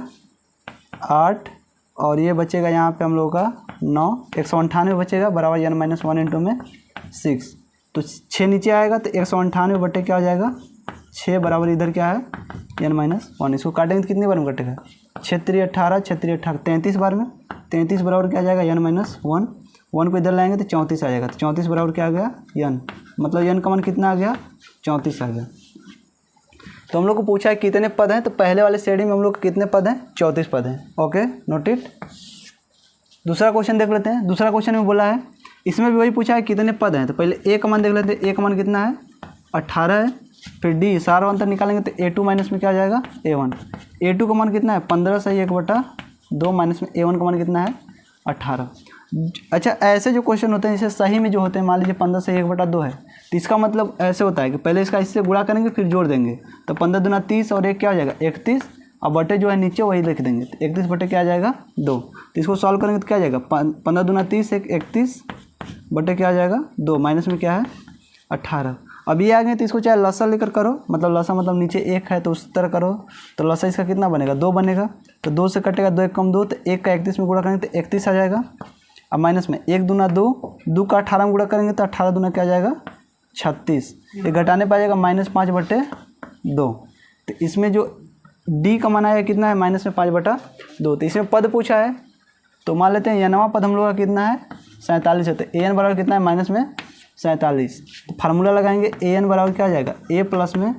8, और ये बचेगा यहाँ पे हम लोगों का 9, 198 बचेगा, बराबर n माइनस 1 इंटू में 6। तो 6 नीचे आएगा तो 198 बटे क्या हो जाएगा 6, बराबर इधर क्या है n माइनस 1। इसको काटेंगे तो कितनी बार में कटेगा 6 3 18, 6 3 18 33 बार में। 33 बराबर क्या आ जाएगा n माइनस 1, 1 को इधर लाएंगे तो 34 आ जाएगा। तो 34 बराबर क्या आ गया n, मतलब n का मान कितना आ गया 34 आ गया। तो हम लोग को पूछा है कितने पद हैं, तो पहले वाले श्रेणी में हम लोग कितने पद हैं 34 पद हैं। Okay, note it. दूसरा क्वेश्चन देख लेते हैं। दूसरा क्वेश्चन में बोला है, इसमें भी वही पूछा है कितने पद हैं। तो पहले A का मान देख लेते हैं। A का मान कितना है 18 है, फिर D सारा अंतर निकालेंगे तो A2 माइनस में क्या आ जाएगा A1। A2 का मान कितना है 15 से 1/2 माइनस में A1 का मान कितना है 18। अच्छा, ऐसे जो क्वेश्चन होते हैं जैसे सही में जो होते हैं, मान लीजिए 15 से 1/2 है, तो इसका मतलब ऐसे होता है कि पहले इसका इससे गुणा करेंगे फिर जोड़ देंगे। तो 15 दूना 30 और 1 क्या हो जाएगा 31, और बटे जो है नीचे वही लिख देंगे। तो 31 बटे क्या आ जाएगा 2। तो इसको सॉल्व करेंगे तो क्या आ जाएगा 15 दूना 30, 31 बटे क्या आ जाएगा 2, माइनस में क्या है 18। अब ये आ गए तो इसको चाहे लसा लेकर करो, मतलब लसा मतलब नीचे 1 है तो उस तरह करो। तो लसा इसका कितना बनेगा 2 बनेगा। तो 2 से कटेगा 2 1 कम 2, तो 1 का 31 में गुणा करेंगे तो 31 आ जाएगा। अब माइनस में 1 दूना 2, 2 का 18 में गुणा करेंगे तो 18 दूना क्या आ जाएगा 36, ये घटाने पर आ जाएगा -5/2। तो इसमें जो डी का मान आएगा कितना है, -5/2। तो इसमें पद पूछा है, तो मान लेते हैं n वां पद हम लोग का कितना है, 47 है। तो an बराबर कितना है, माइनस में 47। तो फार्मूला लगाएंगे, an बराबर क्या आ जाएगा, a प्लस में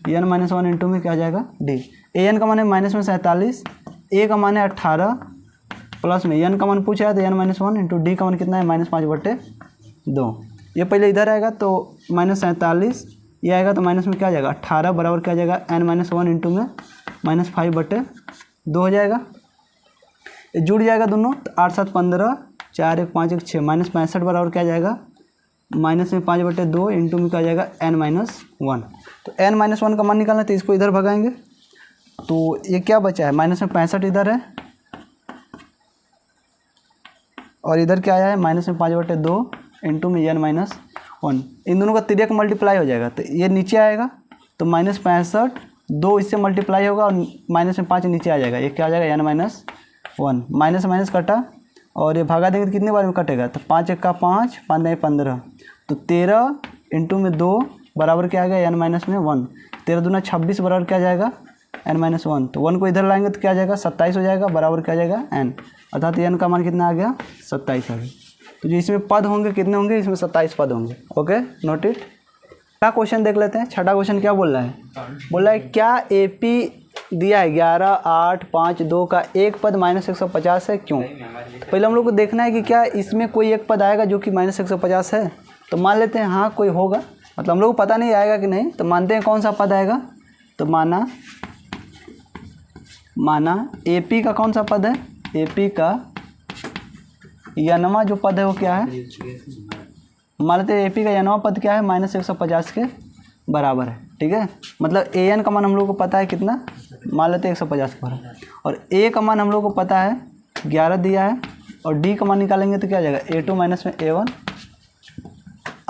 n-1 इंटू में क्या आ जाएगा d। an का मान है -47, a का मान है 18 प्लस में n का मान पूछा है तो n-1 इंटू d का मान कितना है, -5/2। ये पहले इधर आएगा तो -47, ये आएगा तो माइनस में क्या आ जाएगा 18 बराबर क्या आ जाएगा n-1 इंटू में -5/2 हो जाएगा। ये जुड़ जाएगा दोनों, तो 8 7 15, 4 1 5 1 6, -65 बराबर क्या आ जाएगा -5/2 इंटू में क्या आ जाएगा n-1। तो n-1 का मान निकालना है, तो इसको इधर भगाएंगे तो ये क्या बचा है, -65 इधर है और इधर क्या आया है -5/2 इंटू में n-1। इन दोनों का तिर्यक मल्टीप्लाई हो जाएगा तो ये नीचे आएगा, तो -65 2 इससे मल्टीप्लाई होगा और -5 नीचे आ जाएगा, ये क्या आ जाएगा n-1। माइनस माइनस कटा और ये भागा देंगे तो कितने बार में कटेगा, तो 5 1 का 5, 5 9 15, तो 13 इंटू में 2 बराबर क्या आ गया n-1। 13 दूना 26 बराबर क्या आ जाएगा n-1। तो 1 को इधर लाएंगे तो क्या आ जाएगा 27 हो जाएगा, बराबर क्या आ जाएगा n, अर्थात n का मान कितना आ गया 27 आ गया। तो जो इसमें पद होंगे कितने होंगे, इसमें 27 पद होंगे। Okay, note it. छठा क्वेश्चन देख लेते हैं। छठा क्वेश्चन क्या बोल रहा है, बोल रहा है क्या AP दिया है 11 8 5 2 का एक पद -150 है, क्यों। तो पहले हम लोग को देखना है कि क्या इसमें कोई एक पद आएगा जो कि -150 है। तो मान लेते हैं हाँ कोई होगा, मतलब हम लोग को पता नहीं आएगा कि नहीं, तो मानते हैं कौन सा पद आएगा। तो माना AP का कौन सा पद है, AP का n-वां जो पद है वो क्या है, मान लेते हैं AP का n-वां पद क्या है, -150 के बराबर है। ठीक है, मतलब an का मान हम लोग को पता है कितना, मान लेते हैं 150 के बराबर, और a का मान हम लोग को पता है 11 दिया है, और d का मान निकालेंगे तो क्या आ जाएगा a2 माइनस में a1,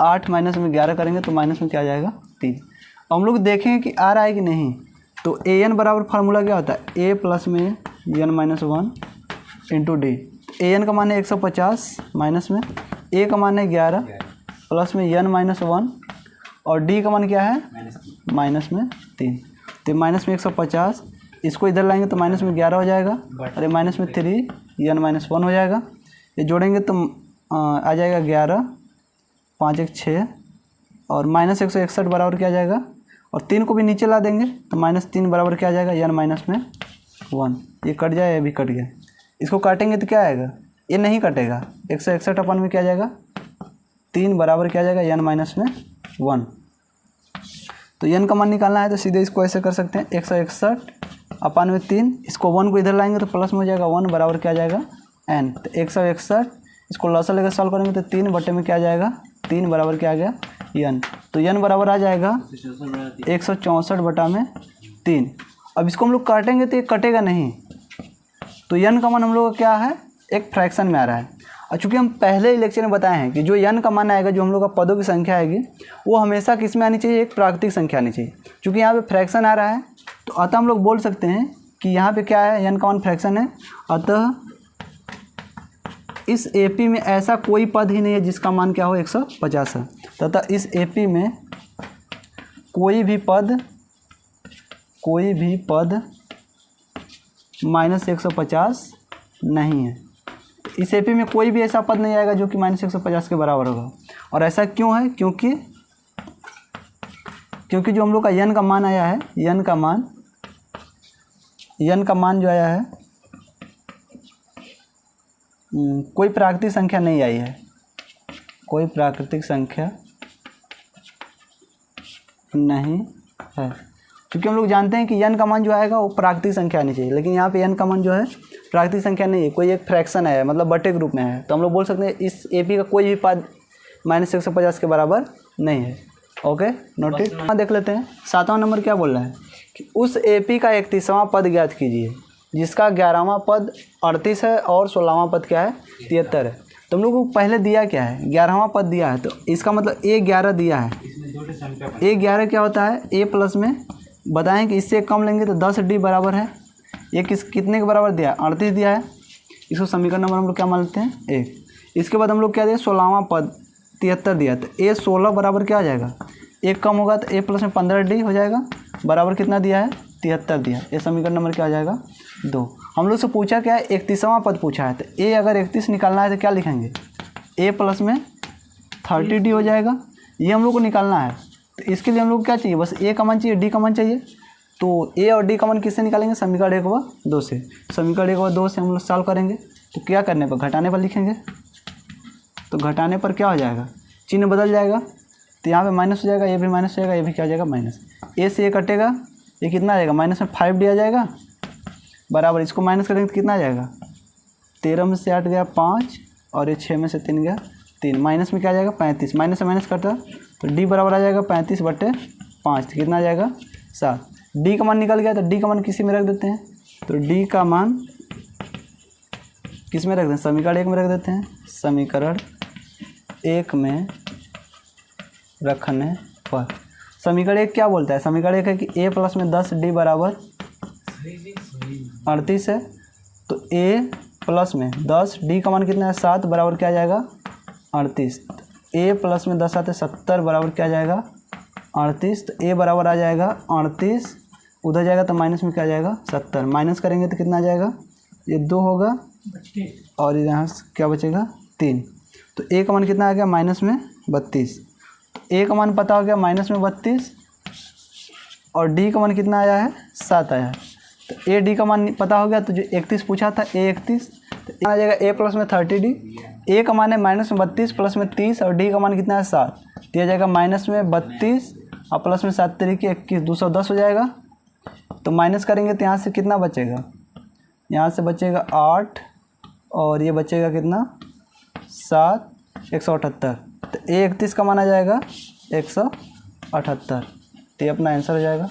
8 माइनस में 11 करेंगे तो माइनस में क्या आ जाएगा 3। अब हम लोग देखेंगे कि आ रहा है कि नहीं। तो an बराबर फार्मूला क्या होता है, a प्लस में n-1 इंटू डी। an का मान है 150 माइनस में a का मान है 11 प्लस में n-1 और d का मान क्या है माइनस में 3। तो माइनस में 150, इसको इधर लाएंगे तो माइनस में 11 हो जाएगा, और ये माइनस में 3 n-1 हो जाएगा। ये जोड़ेंगे तो आ जाएगा 11 5 1 6 और -161 बराबर क्या आ जाएगा, और 3 को भी नीचे ला देंगे तो -3 बराबर क्या आ जाएगा n-1। ये कट जाए, ये भी कट गया। इसको काटेंगे तो क्या आएगा, ये नहीं कटेगा, 161 अपन में क्या आ जाएगा 3 बराबर क्या आ जाएगा n-1। तो n का मान निकालना है तो सीधे इसको ऐसे कर सकते हैं, 161 अपन में 3, इसको 1 को इधर लाएंगे तो प्लस में हो जाएगा 1 बराबर क्या आ जाएगा n। तो 161 इसको लॉसा लेकर सॉल्व करेंगे तो 3 बटे में क्या आ जाएगा 3 बराबर क्या आ गया n। तो n बराबर आ जाएगा 164 बटा में 3। अब इसको हम लोग काटेंगे तो ये कटेगा नहीं, तो n का मान हम लोग का क्या है एक फ्रैक्शन में आ रहा है। और चूँकि हम पहले ही लेक्चर में बताए हैं कि जो n का मान आएगा, जो हम लोग का पदों की संख्या आएगी, वो हमेशा किस में आनी चाहिए, एक प्राकृतिक संख्या आनी चाहिए। चूँकि यहाँ पे फ्रैक्शन आ रहा है तो अतः हम लोग बोल सकते हैं कि यहाँ पे क्या है, n का मान फ्रैक्शन है, अतः इस AP में ऐसा कोई पद ही नहीं है जिसका मान क्या हो 150 है, तथा इस AP में कोई भी पद -150 नहीं है। इस AP में कोई भी ऐसा पद नहीं आएगा जो कि -150 के बराबर होगा। और ऐसा क्यों है, क्योंकि जो हम लोग का n का मान आया है, n का मान जो आया है कोई प्राकृतिक संख्या नहीं आई है, कोई प्राकृतिक संख्या नहीं है। क्योंकि हम लोग जानते हैं कि n का मान जो आएगा वो प्राकृतिक संख्या आनी चाहिए, लेकिन यहाँ पे n का मान जो है प्राकृतिक संख्या नहीं है, कोई एक फ्रैक्शन है, मतलब बटे के रूप में है। तो हम लोग बोल सकते हैं इस AP का कोई भी पद -150 के बराबर नहीं है। Okay, notice. देख लेते हैं 7वां नंबर क्या बोल रहा है कि उस AP का 31वां पद ज्ञात कीजिए जिसका 11वां पद 38 है और 16वां पद क्या है 73 है। तो हम लोग को पहले दिया क्या है, 11वां पद दिया है, तो इसका मतलब A11 दिया है। A11 क्या होता है, A प्लस में बताएं कि इससे कम लेंगे तो 10D बराबर है। ये कितने के बराबर दिया, 38 दिया है। इसको समीकरण नंबर हम लोग क्या मान लेते हैं 1। इसके बाद हम लोग क्या दिए 16वां पद, 73 दिया है, तो ए 16 बराबर क्या आ जाएगा, एक कम होगा तो ए प्लस में 15d हो जाएगा, बराबर कितना दिया है, 73 दिया है। ये समीकरण नंबर क्या आ जाएगा, 2। हम लोग से पूछा क्या है, 31वां पद पूछा है, तो ए अगर 31 निकालना है तो क्या लिखेंगे, ए प्लस में 30d हो जाएगा, ये हम लोग को निकालना है। तो इसके लिए हम लोग को क्या चाहिए, बस ए कॉमन चाहिए, डी कॉमन चाहिए। तो ए और डी कॉमन किससे निकालेंगे, समीकरण 1 व 2 से। समीकरण 1 व 2 से हम लोग सॉल्व करेंगे, तो क्या करने पर, घटाने पर लिखेंगे, तो घटाने पर क्या हो जाएगा, चिन्ह बदल जाएगा, तो यहाँ पे माइनस हो जाएगा, ये भी माइनस हो जाएगा, ये भी क्या हो जाएगा माइनस, ए से ये कटेगा, ये कितना आ जाएगा, माइनस में 5d आ जाएगा, बराबर इसको माइनस करेंगे तो कितना आ जाएगा, 13 में से 8 गया 5 और ये 6 में से 3 गया 3, माइनस में क्या आ जाएगा 35, माइनस से माइनस करता तो डी बराबर आ जाएगा 35/5, तो कितना आ जाएगा 7। डी का मान निकल गया, तो डी का मान किसी में रख देते हैं, तो डी का मान किस में रख दें, समीकरण 1 में रख देते हैं। समीकरण 1 में रखने पर समीकरण 1 क्या बोलता है, समीकरण 1 है कि ए प्लस में 10d बराबर 38 है, तो ए प्लस में 10d का मान कितना है 7 बराबर क्या आ जाएगा 38, ए प्लस में 10 आते 70 बराबर क्या आ जाएगा 38, तो ए बराबर आ जाएगा 38, उधर जाएगा तो माइनस में क्या आ जाएगा 70, माइनस करेंगे तो कितना आ जाएगा, ये 2 होगा और यहाँ से क्या बचेगा 3, तो ए का मान कितना आ गया माइनस में 32, ए का मान पता हो गया माइनस में 32 और डी का मान कितना आया है 7 आया है, तो ए डी का मान पता हो गया, तो जो 31 पूछा था ए 31, तो आ जाएगा ए प्लस में 30d, ए का मान है माइनस में 32 प्लस में 30 और डी का मान कितना है 7, तो आ जाएगा माइनस में 32 और प्लस में 7 तरीके 21 210 हो जाएगा, तो माइनस करेंगे तो यहाँ से कितना बचेगा, यहाँ से बचेगा 8 और ये बचेगा कितना 7 178, तो ए 31 का मान आ जाएगा 178, तो ये अपना आंसर हो जाएगा।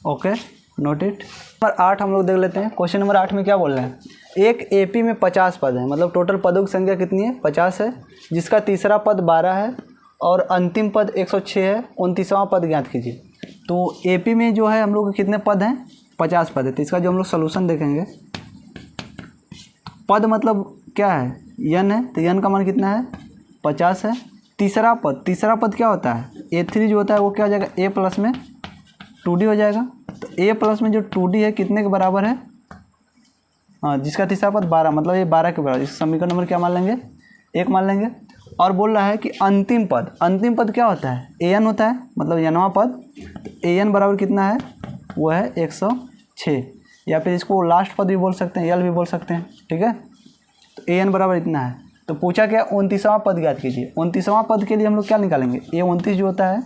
Okay note it. नंबर 8 हम लोग देख लेते हैं। क्वेश्चन नंबर 8 में क्या बोल रहे हैं, एक एपी में 50 पद है, मतलब टोटल पदों की संख्या कितनी है 50 है, जिसका तीसरा पद 12 है और अंतिम पद 106 है, 29वां पद ज्ञात कीजिए। तो एपी में जो है हम लोग के कितने पद हैं 50 पद है, तो इसका जो हम लोग सोल्यूशन देखेंगे, पद मतलब क्या है यन है, तो यन का मान कितना है 50 है। तीसरा पद क्या होता है A3 जो होता है वो क्या हो जाएगा a प्लस में 2d हो जाएगा, तो a प्लस में जो 2d है कितने के बराबर है, हाँ जिसका तीसरा पद 12, मतलब ये 12 के बराबर, इस समीकरण नंबर क्या मान लेंगे 1 मान लेंगे। और बोल रहा है कि अंतिम पद क्या होता है an होता है, मतलब यनवा पद, तो an बराबर कितना है वो है 106, या फिर इसको लास्ट पद भी बोल सकते हैं, यल भी बोल सकते हैं, ठीक है। तो an बराबर इतना है, तो पूछा क्या 29वां पद ज्ञात कीजिए। 29वां पद के लिए हम लोग क्या निकालेंगे, ये 29 जो होता है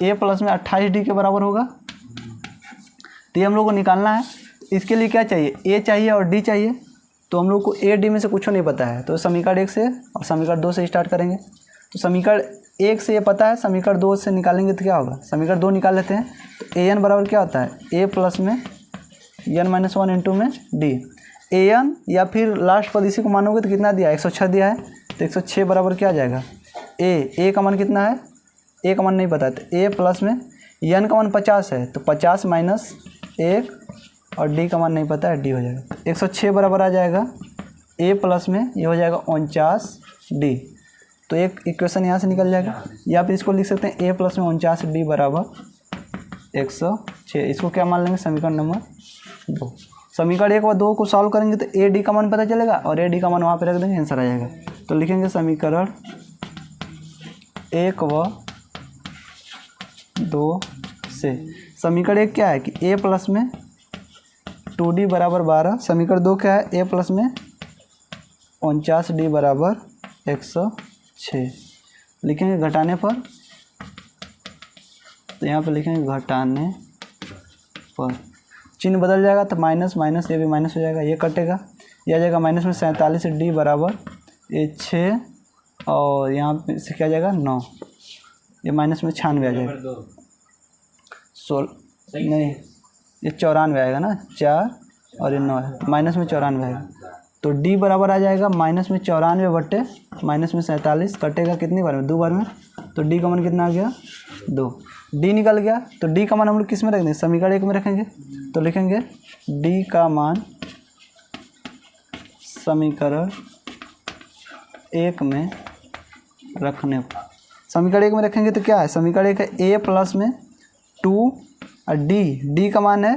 a प्लस में 28d के बराबर होगा, तो ये हम लोग को निकालना है। इसके लिए क्या चाहिए, a चाहिए और d चाहिए, तो हम लोग को a d में से कुछ नहीं पता है, तो समीकरण 1 से और समीकरण 2 से स्टार्ट करेंगे। तो समीकरण 1 से ये पता है, समीकरण 2 से निकालेंगे तो क्या होगा, समीकरण 2 निकाल लेते हैं। तो an बराबर क्या होता है a प्लस में n-1 इंटू में d, an या फिर लास्ट पद इसी को मानोगे तो कितना दिया 106 दिया है, तो 106 बराबर क्या आ जाएगा a का मान कितना है, a का मान नहीं पता है, तो a प्लस में n का मान 50 है, तो 50 माइनस 1 और d का मान नहीं पता है, d हो जाएगा 106 बराबर आ जाएगा a प्लस में ये हो जाएगा 49d, तो एक इक्वेशन यहाँ से निकल जाएगा, या फिर इसको लिख सकते हैं a प्लस में 49d बराबर 106, इसको क्या मान लेंगे समीकरण नंबर 2। समीकरण 1 व 2 को सॉल्व करेंगे तो ए डी का मान पता चलेगा और ए डी का मान वहाँ पे रख देंगे, आंसर आ जाएगा। तो लिखेंगे समीकरण 1 व 2 से, समीकरण 1 क्या है कि a प्लस में 2d बराबर 12, समीकरण 2 क्या है a प्लस में 49d बराबर 106, लिखेंगे घटाने पर, तो यहाँ पे लिखेंगे घटाने पर, चिन्ह बदल जाएगा तो माइनस माइनस ये भी माइनस हो जाएगा, ये कटेगा, ये आ जाएगा माइनस में 47d बराबर ये 6 और यहाँ पे से क्या आ जाएगा 9, ये माइनस में 96 आ जाएगा, नहीं ये 94 आएगा ना, 4 और ये 9 है, तो माइनस में 94 आएगा, तो d बराबर आ जाएगा माइनस में 94 बटे माइनस में 47, कटेगा कितनी बार में 2 बार में, तो d का मान कितना आ गया 2, d निकल गया, तो d का मान हम लोग किस में रख देंगे समीकरण 1 में रखेंगे, तो लिखेंगे d का मान समीकरण 1 में रखने पर। समीकरण 1 में रखेंगे तो क्या है, समीकरण 1 है ए प्लस में 2 और डी का मान है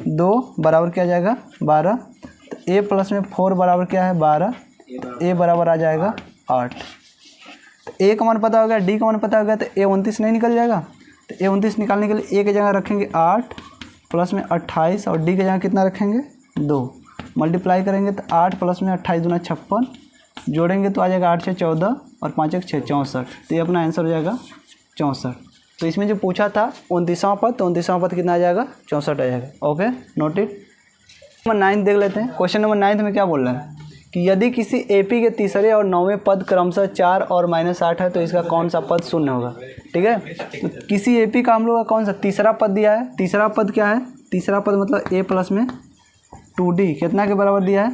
2 बराबर क्या आ जाएगा 12। तो ए प्लस में 4 बराबर क्या है 12, ए बराबर आ जाएगा 8। तो ए का मान पता हो गया, डी का मान पता हो गया, तो ए 29 नहीं निकल जाएगा। तो ए 29 निकालने के लिए ए की जगह रखेंगे 8 प्लस में 28 और डी की जगह कितना रखेंगे 2। मल्टीप्लाई करेंगे तो 8 प्लस में 28 दूना 56, जोड़ेंगे तो आ जाएगा 8 से 14 और 5 एक 6 64। तो ये अपना आंसर हो जाएगा 64। तो इसमें जो पूछा था 29वां पद, तो 29वां पद कितना आ जाएगा 64 आ जाएगा। Okay noted. नंबर 9 देख लेते हैं। क्वेश्चन नंबर 9 में क्या बोल रहा है कि यदि किसी एपी के तीसरे और 9वें पद क्रमशः 4 और -8 है तो इसका कौन सा पद शून्य होगा। ठीक है, तो किसी एपी का हम लोग का कौन सा तीसरा पद दिया है। तीसरा पद क्या है, तीसरा पद मतलब ए प्लस में 2d कितना के बराबर दिया है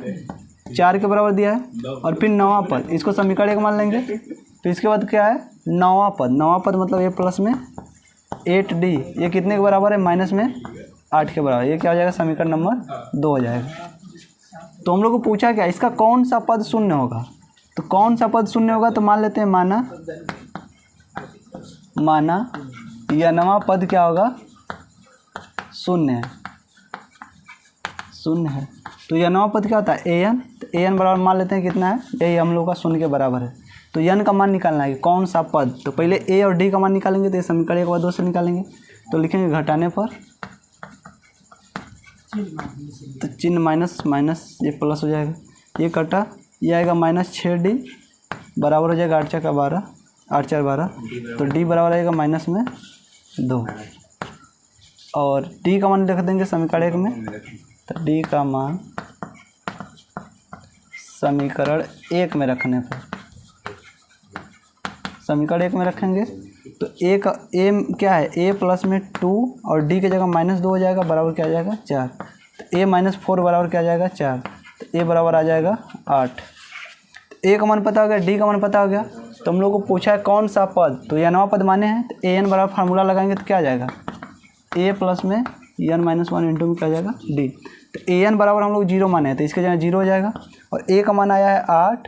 4 के बराबर दिया है। और फिर 9वां पद, इसको समीकरण 1 मान लेंगे। तो इसके बाद क्या है 9वां पद, 9वां पद मतलब ए प्लस में 8d, ये कितने के बराबर है -8 के बराबर। ये क्या हो जाएगा समीकरण नंबर 2 हो जाएगा। तो हम लोग को पूछा क्या इसका कौन सा पद शून्य होगा। तो कौन सा पद शून्य होगा, तो मान लेते हैं माना यह नवा पद क्या होगा शून्य है, शून्य है। तो यह नवा पद क्या होता है an। तो an बराबर मान लेते हैं कितना है, यही हम लोग का शून्य के बराबर है। तो n का मान निकालना है कौन सा पद। तो पहले a और d का मान निकालेंगे, तो ये समीकरण 1 और 2 से निकालेंगे। तो लिखेंगे घटाने पर, तो चिन्ह माइनस माइनस ये प्लस हो जाएगा, ये कटा, ये आएगा -6d बराबर हो जाएगा 8 4 12, 8 4 12। तो d बराबर आएगा -2 और d का मान लिख देंगे समीकरण 1 में। तो d का मान समीकरण 1 में रखने पर, समीकरण 1 में रखेंगे तो ए का ए क्या है a प्लस में 2 और d की जगह -2 हो जाएगा, बराबर क्या आ जाएगा 4। तो a -4 बराबर क्या आ जाएगा 4। तो a बराबर आ जाएगा 8। तो a का मान पता हो गया, d का मान पता हो गया। तो हम लोग को पूछा है कौन सा पद, तो यह नवा पद माने हैं। तो an बराबर फार्मूला लगाएंगे तो क्या आ जाएगा a प्लस में n-1 इंटू में क्या आ जाएगा d। तो an बराबर हम लोग 0 माने हैं, तो इसके जगह 0 हो जाएगा। और a का मान आया है 8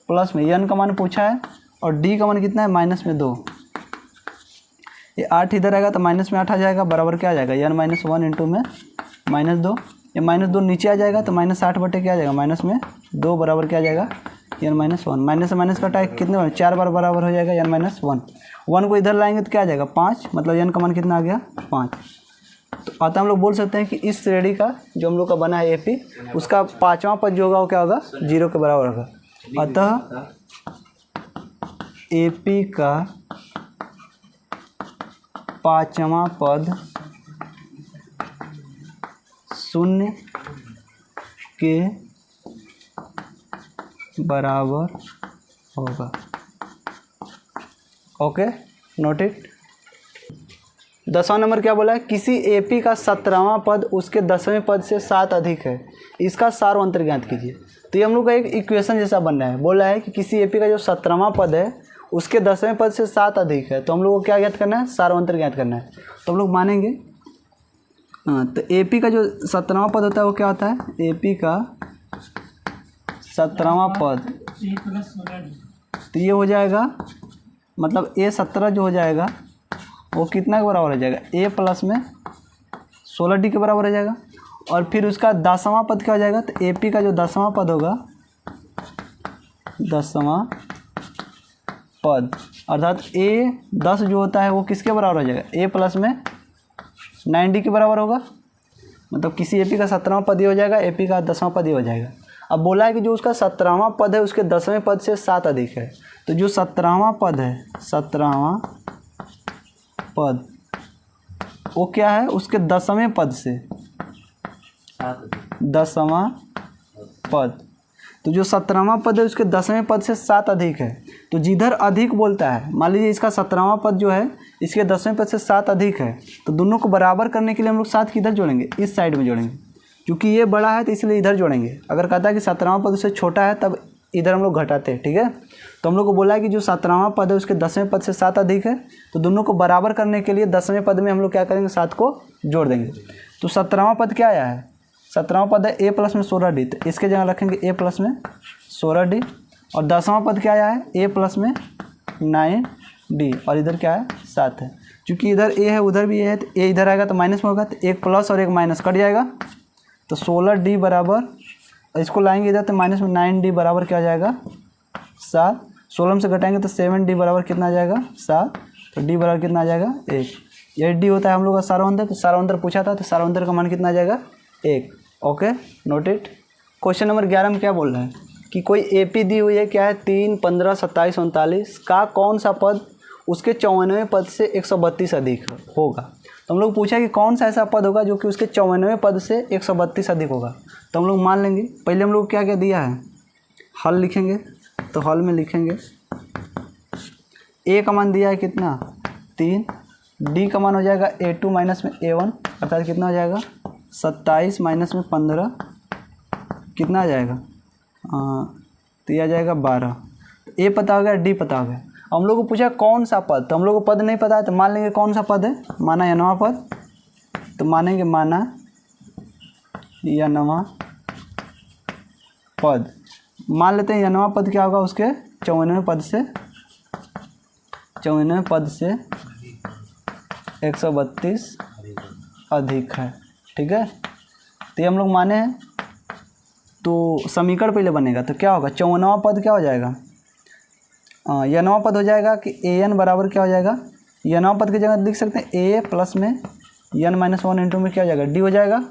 प्लस में n का मान पूछा है और d का मान कितना है -2। ये 8 इधर आएगा तो -8 आ जाएगा, बराबर क्या आ जाएगा n-1 इंटू में -2। ये -2 नीचे आ जाएगा तो -8 बटे क्या आ जाएगा -2 बराबर क्या आ जाएगा n-1। माइनस से माइनस कटा है कितने बार 4 बार बराबर हो जाएगा n-1। 1 को इधर लाएंगे तो क्या आ जाएगा 5, मतलब n का मान कितना आ गया 5। तो अतः हम लोग बोल सकते हैं कि इस श्रेणी का जो हम लोग का बना है एपी, उसका 5वां पद जो होगा वो क्या होगा 0 के बराबर होगा। अतः एपी का 5वां पद शून्य के बराबर होगा। Okay noted. 10वां नंबर क्या बोला है, किसी एपी का 17वां पद उसके 10वें पद से 7 अधिक है, इसका सार्वंतर ज्ञात कीजिए। तो ये हम लोग का एक इक्वेशन जैसा बन रहा है। बोल रहा है कि किसी एपी का जो 17वां पद है उसके 10वें पद से 7 अधिक है, तो हम लोग को क्या ज्ञात करना है सार्वंतर ज्ञात करना है। तो हम लोग मानेंगे तो एपी का जो 17वां पद होता है वो क्या होता है, एपी का 17वां पद तो ये हो जाएगा मतलब A17 जो हो जाएगा वो कितना के बराबर हो जाएगा a प्लस में 16d के बराबर हो जाएगा। और फिर उसका 10वां पद क्या हो जाएगा, तो एपी का जो 10वां पद होगा 10वां पद अर्थात A10 जो होता है वो किसके बराबर हो जाएगा a प्लस में 9d के बराबर होगा। मतलब किसी एपी का 17वां पद ही हो जाएगा, एपी का 10वां पद ही हो जाएगा। अब बोला है कि जो उसका 17वां पद है उसके 10वें पद से 7 अधिक है, तो जो 17वां पद है 17वां पद वो क्या है उसके 10वें पद से 10वां पद, तो जो 17वां पद है उसके 10वें पद से 7 अधिक है। तो जिधर अधिक बोलता है, मान लीजिए इसका 17वां पद जो है इसके 10वें पद से 7 अधिक है, तो दोनों को बराबर करने के लिए हम लोग 7 किधर जोड़ेंगे, इस साइड में जोड़ेंगे, क्योंकि ये बड़ा है तो इसलिए इधर जोड़ेंगे। अगर कहता है कि 17वां पद उससे छोटा है तब इधर हम लोग घटाते हैं, ठीक है। तो हम लोग को बोला है कि जो 17वां पद है उसके 10वें पद से 7 अधिक है, तो दोनों को बराबर करने के लिए 10वें पद में हम लोग क्या करेंगे 7 को जोड़ देंगे। तो 17वां पद क्या आया है, 17वां पद है a प्लस में 16d, तो इसके जगह रखेंगे a प्लस में 16d। और 10वां पद क्या आया है a प्लस में 9D और इधर क्या है 7 है। क्योंकि इधर ए है उधर भी ए है तो ए इधर आएगा तो माइनस में होगा, तो एक प्लस और एक माइनस कट जाएगा, तो 16D बराबर इसको लाएंगे इधर तो माइनस में 9D बराबर क्या आ जाएगा 7। 16 में से घटाएंगे तो 7D बराबर कितना आ जाएगा 7, तो D बराबर कितना आ जाएगा 1। यही D होता है हम लोग का सारा अंतर, तो सारा अंतर पूछा था तो सारा अंतर का मान कितना आ जाएगा 1। Okay note it. Question number 11 में क्या बोल रहा है कि कोई AP दी हुई है, क्या है 3, 15, 27, 39 का कौन सा पद उसके 94वें पद से 132 अधिक होगा। तो हम लोग पूछा कि कौन सा ऐसा पद होगा जो कि उसके 94वें पद से 132 अधिक होगा। तो हम लोग मान लेंगे, पहले हम लोग क्या क्या दिया है, हल लिखेंगे, तो हल में लिखेंगे A का मान दिया है कितना 3, D का मान हो जाएगा A2 माइनस में A1 अर्थात कितना हो जाएगा 27 माइनस में 15 कितना आ जाएगा तो ये आ जाएगा 12। ए पता हो गया, डी पता हो गया। हम लोग को पूछा कौन सा पद, तो हम लोग को पद नहीं पता है तो मान लेंगे कौन सा पद है, माना या नवा पद, तो मानेंगे माना या नवा पद। मान लेते हैं या नवा पद क्या होगा उसके 54वें पद से 132 अधिक है। ठीक है, तो ये हम लोग माने हैं, तो समीकरण पहले बनेगा तो क्या होगा 54वां पद क्या हो जाएगा यह नवा पद हो जाएगा कि an बराबर क्या हो जाएगा, यह नवा पद की जगह लिख सकते हैं a प्लस में n माइनस 1 इंटू में क्या हो जाएगा d हो जाएगा।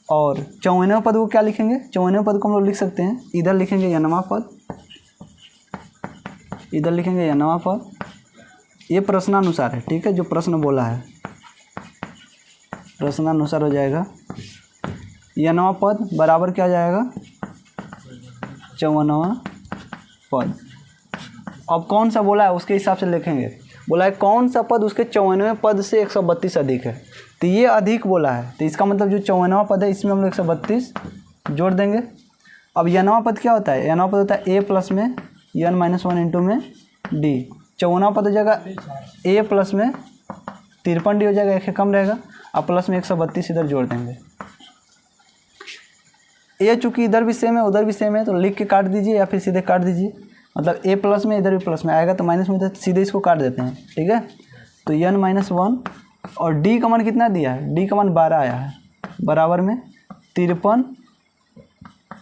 और 54वें पद को क्या लिखेंगे, 54वें पद को हम लोग लिख सकते हैं, इधर लिखेंगे यह नवा पद, इधर लिखेंगे यह नवा पद। ये प्रश्नानुसार है, ठीक है, जो प्रश्न बोला है प्रश्नानुसार हो जाएगा। यह नवा पद बराबर क्या हो जाएगा 54वां पद। अब कौन सा बोला है उसके हिसाब से लिखेंगे, बोला है कौन सा पद उसके 54वें पद से 132 अधिक है, तो ये अधिक बोला है, तो इसका मतलब जो 54वां पद है इसमें हम लोग 132 जोड़ देंगे। अब यह नवा पद क्या होता है, यह नवा पद होता है a प्लस में n माइनस 1 इंटू में d। 54वां पद हो जाएगा a प्लस में 53d हो जाएगा, एक कम रहेगा, अब प्लस में 132 इधर जोड़ देंगे। ए चूँकि इधर भी सेम है उधर भी सेम है तो लिख के काट दीजिए या फिर सीधे काट दीजिए, मतलब a प्लस में इधर भी प्लस में आएगा तो माइनस में, तो सीधे इसको काट देते हैं। ठीक है, तो n माइनस 1 और d का मान कितना दिया है, d का मान 12 आया है, बराबर में 53,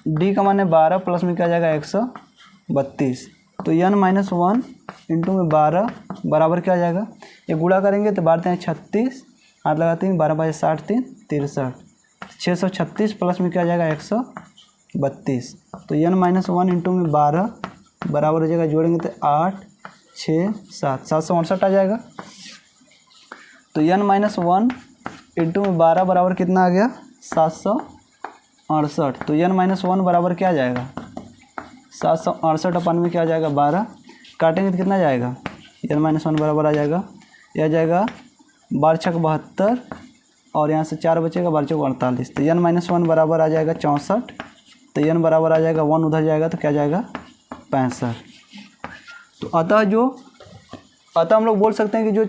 d का मान है 12 प्लस में क्या जाएगा 132, तो n माइनस 1 इंटू में 12 बराबर क्या आ जाएगा, ये गुणा करेंगे तो 12 हैं 36, हाथ लगाते हैं 12 × 60 = 63, 636 प्लस में क्या आ जाएगा 132, तो n माइनस 1 इंटू में 12 बराबर हो जाएगा, जोड़ेंगे तो 8, 6, 7, 768 आ जाएगा। तो n माइनस 1 इंटू में 12 बराबर कितना आ गया 768, तो n माइनस 1 बराबर क्या आ जाएगा 768 अपन में क्या आ जाएगा 12, काटेंगे तो कितना जाएगा n माइनस 1 बराबर आ जाएगा, यह आ जाएगा 12 × 72 और यहाँ से 4 बचेगा 12 × 48, तो n माइनस 1 बराबर आ जाएगा 64, तो n बराबर आ जाएगा 1 उधर जाएगा तो क्या जाएगा 65। तो अतः हम लोग बोल सकते हैं कि जो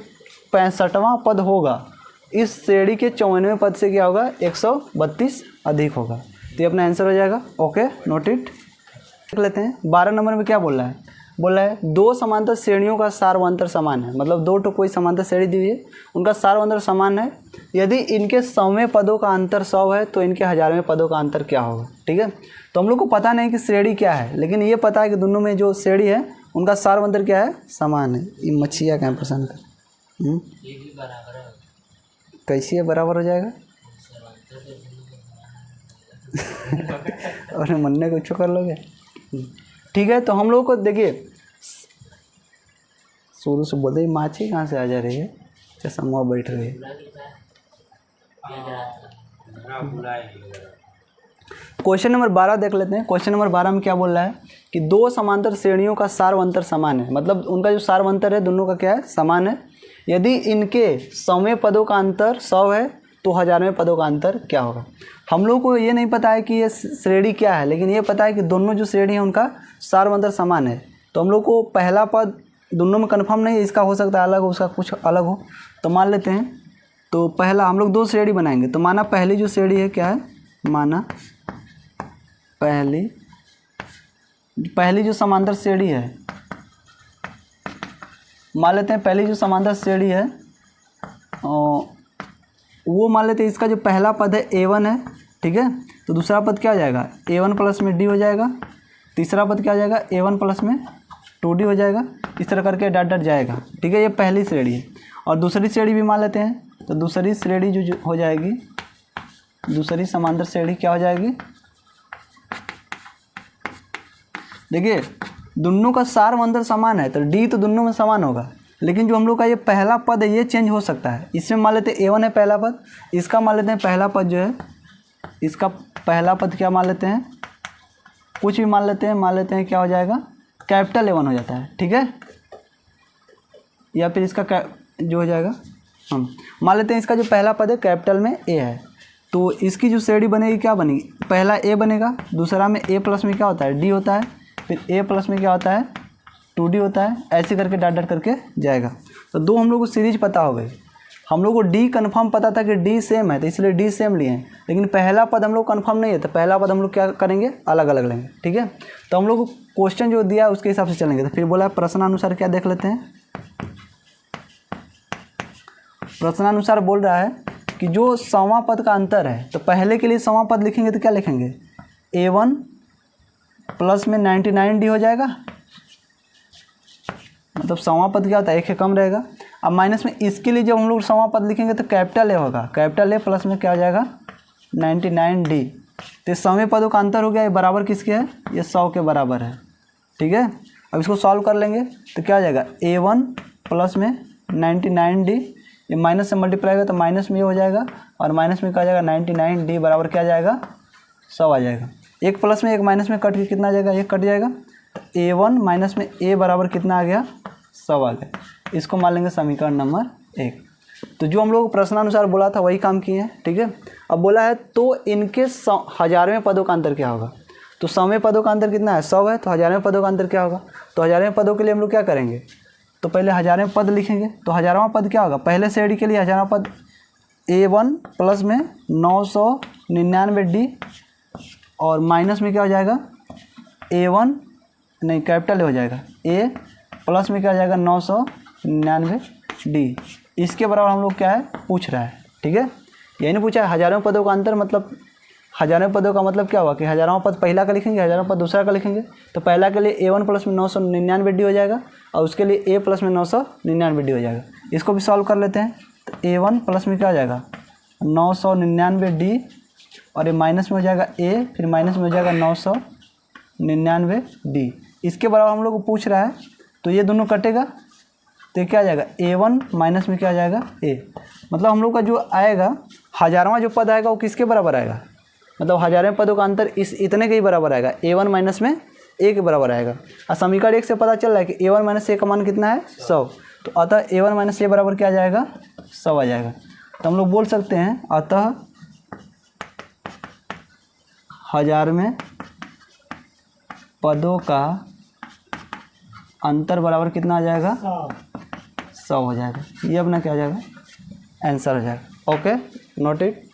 65वां पद होगा इस श्रेणी के 54वें पद से क्या होगा 132 अधिक होगा, तो ये अपना आंसर हो जाएगा। Okay note it. देख लेते हैं 12 नंबर में क्या बोल रहा है, बोला है दो समांतर श्रेणियों का सारवंतर समान है, मतलब दो तो कोई समांतर श्रेणी दी हुई है उनका सारवंतर समान है, यदि इनके 100वें पदों का अंतर 100 है तो इनके 1000वें पदों का अंतर क्या होगा। ठीक है, तो हम लोग को पता नहीं कि श्रेणी क्या है, लेकिन ये पता है कि दोनों में जो श्रेणी है उनका सारवंतर क्या है समान है। ये मच्छिया क्या पसंद कर कैसी है बराबर हो जाएगा और मनने को कर लोगे। ठीक है, तो हम लोग को देखिए शुरू से बोलते ही माछी कहाँ से आ जा रही है, चश्मा बैठ रही है। क्वेश्चन नंबर 12 देख लेते हैं। क्वेश्चन नंबर 12 में क्या बोल रहा है कि दो समांतर श्रेणियों का सारवंतर समान है, मतलब उनका जो सारवंतर है दोनों का क्या है समान है, यदि इनके 100वें पदों का अंतर 100 है तो 1000वें पदों का अंतर क्या होगा। हम लोग को ये नहीं पता है कि ये श्रेणी क्या है, लेकिन ये पता है कि दोनों जो श्रेणी है उनका सारवंतर समान है। तो हम लोग को पहला पद दोनों में कन्फर्म नहीं है, इसका हो सकता है अलग हो, उसका कुछ अलग हो, तो मान लेते हैं। तो पहला हम लोग दो श्रेणी बनाएंगे, तो माना पहली जो श्रेणी है क्या है, माना पहली जो समांतर श्रेणी है मान लेते हैं पहली जो समांतर श्रेणी है वो मान लेते हैं इसका जो पहला पद है A1 है, ठीक है। तो दूसरा पद क्या हो जाएगा, A1 प्लस में D हो जाएगा। तीसरा पद क्या हो जाएगा, A1 प्लस में 2D हो जाएगा। इस तरह करके डट डट जाएगा, ठीक है। ये पहली श्रेणी है। और दूसरी श्रेणी भी मान लेते हैं, तो दूसरी श्रेणी जो हो जाएगी, दूसरी समांतर श्रेणी क्या हो जाएगी, देखिए दोनों का सार अंतर समान है तो D तो दोनों में समान होगा, लेकिन जो हम लोग का ये पहला पद है ये चेंज हो सकता है। इसमें मान लेते हैं A1 है पहला पद, इसका मान लेते हैं पहला पद जो है, इसका पहला पद क्या मान लेते हैं, कुछ भी मान लेते हैं क्या हो जाएगा, कैपिटल A1 हो जाता है, ठीक है। या फिर इसका जो हो जाएगा, हम मान लेते हैं इसका जो पहला पद है कैपिटल में A है, तो इसकी जो श्रेणी बनेगी क्या बनेगी, पहला A बनेगा, दूसरा में A प्लस में क्या होता है, D होता है, फिर A प्लस में क्या होता है, 2D होता है। ऐसे करके डट डट करके जाएगा। तो दो हम लोग को सीरीज पता हो गई। हम लोग को D कन्फर्म पता था कि D सेम है, तो इसलिए D सेम लिए हैं, लेकिन पहला पद हम लोग कन्फर्म नहीं है, तो पहला पद हम लोग क्या करेंगे, अलग अलग लेंगे, ठीक है। तो हम लोग को क्वेश्चन जो दिया है उसके हिसाब से चलेंगे। तो फिर बोला प्रश्नानुसार क्या देख लेते हैं। प्रश्नानुसार बोल रहा है कि जो सवां पद का अंतर है, तो पहले के लिए सवां पद लिखेंगे तो क्या लिखेंगे, A1 प्लस में 99D हो जाएगा, मतलब सवां पद क्या होता है, एक कम रहेगा। अब माइनस में इसके लिए जब हम लोग सवां पद लिखेंगे तो कैपिटल A होगा, कैपिटल A प्लस में क्या हो जाएगा, 99D। तो सवें पदों का अंतर हो गया, ये बराबर किसके है, ये 100 के बराबर है, ठीक है। अब इसको सॉल्व कर लेंगे तो क्या हो जाएगा, A1 प्लस में 99D, ये माइनस से मल्टीप्लाई होगा तो माइनस में ये हो जाएगा, और माइनस में क्या आ जाएगा, 99D बराबर क्या आ जाएगा, 100 आ जाएगा। एक प्लस में एक माइनस में कट के कितना आ जाएगा, एक कट जाएगा। A1 माइनस में A बराबर कितना आ गया, 100 आ गया। इसको मान लेंगे समीकरण नंबर 1। तो जो हम लोग प्रश्नानुसार बोला था वही काम किए हैं, ठीक है। अब बोला है तो इनके हजारवें पदों का अंतर क्या होगा। तो 100वें पदों का अंतर कितना है, 100 है, तो हजारवें पदों का अंतर क्या होगा। तो हजारवें पदों के लिए हम लोग क्या करेंगे, तो पहले हजारवें पद लिखेंगे। तो हजारवां पद क्या होगा, पहले श्रेणी के लिए हजारवां पद A1 प्लस में 999D, और माइनस में क्या हो जाएगा, A1 नहीं कैपिटल हो जाएगा, A प्लस में क्या हो जाएगा 999D। इसके बराबर हम लोग क्या है पूछ रहा है, ठीक है। यही नहीं पूछा है हजारों पदों का अंतर, मतलब हजारों पदों का मतलब क्या हुआ कि हजारों पद पहला का लिखेंगे, हजारों पद दूसरा का लिखेंगे। तो पहला के लिए A1 प्लस में 999D हो जाएगा, और उसके लिए A प्लस में 999D हो जाएगा। इसको भी सॉल्व कर लेते हैं। तो A1 प्लस में क्या हो जाएगा 999D, और ये माइनस में हो जाएगा A, फिर माइनस में हो जाएगा 999D। इसके बराबर हम लोग को पूछ रहा है, तो ये दोनों कटेगा तो क्या आ जाएगा, A1 माइनस में क्या आ जाएगा A। मतलब हम लोग का जो आएगा हजारवां जो पद आएगा वो किसके बराबर आएगा, मतलब हजारवें पदों का अंतर इस इतने के ही बराबर आएगा, A1 माइनस में A के बराबर आएगा। और समीकरण 1 से पता चल रहा है कि A1 माइनस A का मान कितना है 100, तो अतः A1 माइनस A बराबर क्या आ जाएगा 100 आ जाएगा। तो हम लोग बोल सकते हैं अतः हजारवें पदों का अंतर बराबर कितना आ जाएगा 100 हो जाएगा। ये अपना क्या आ जाएगा आंसर हो जाएगा। Okay, note it.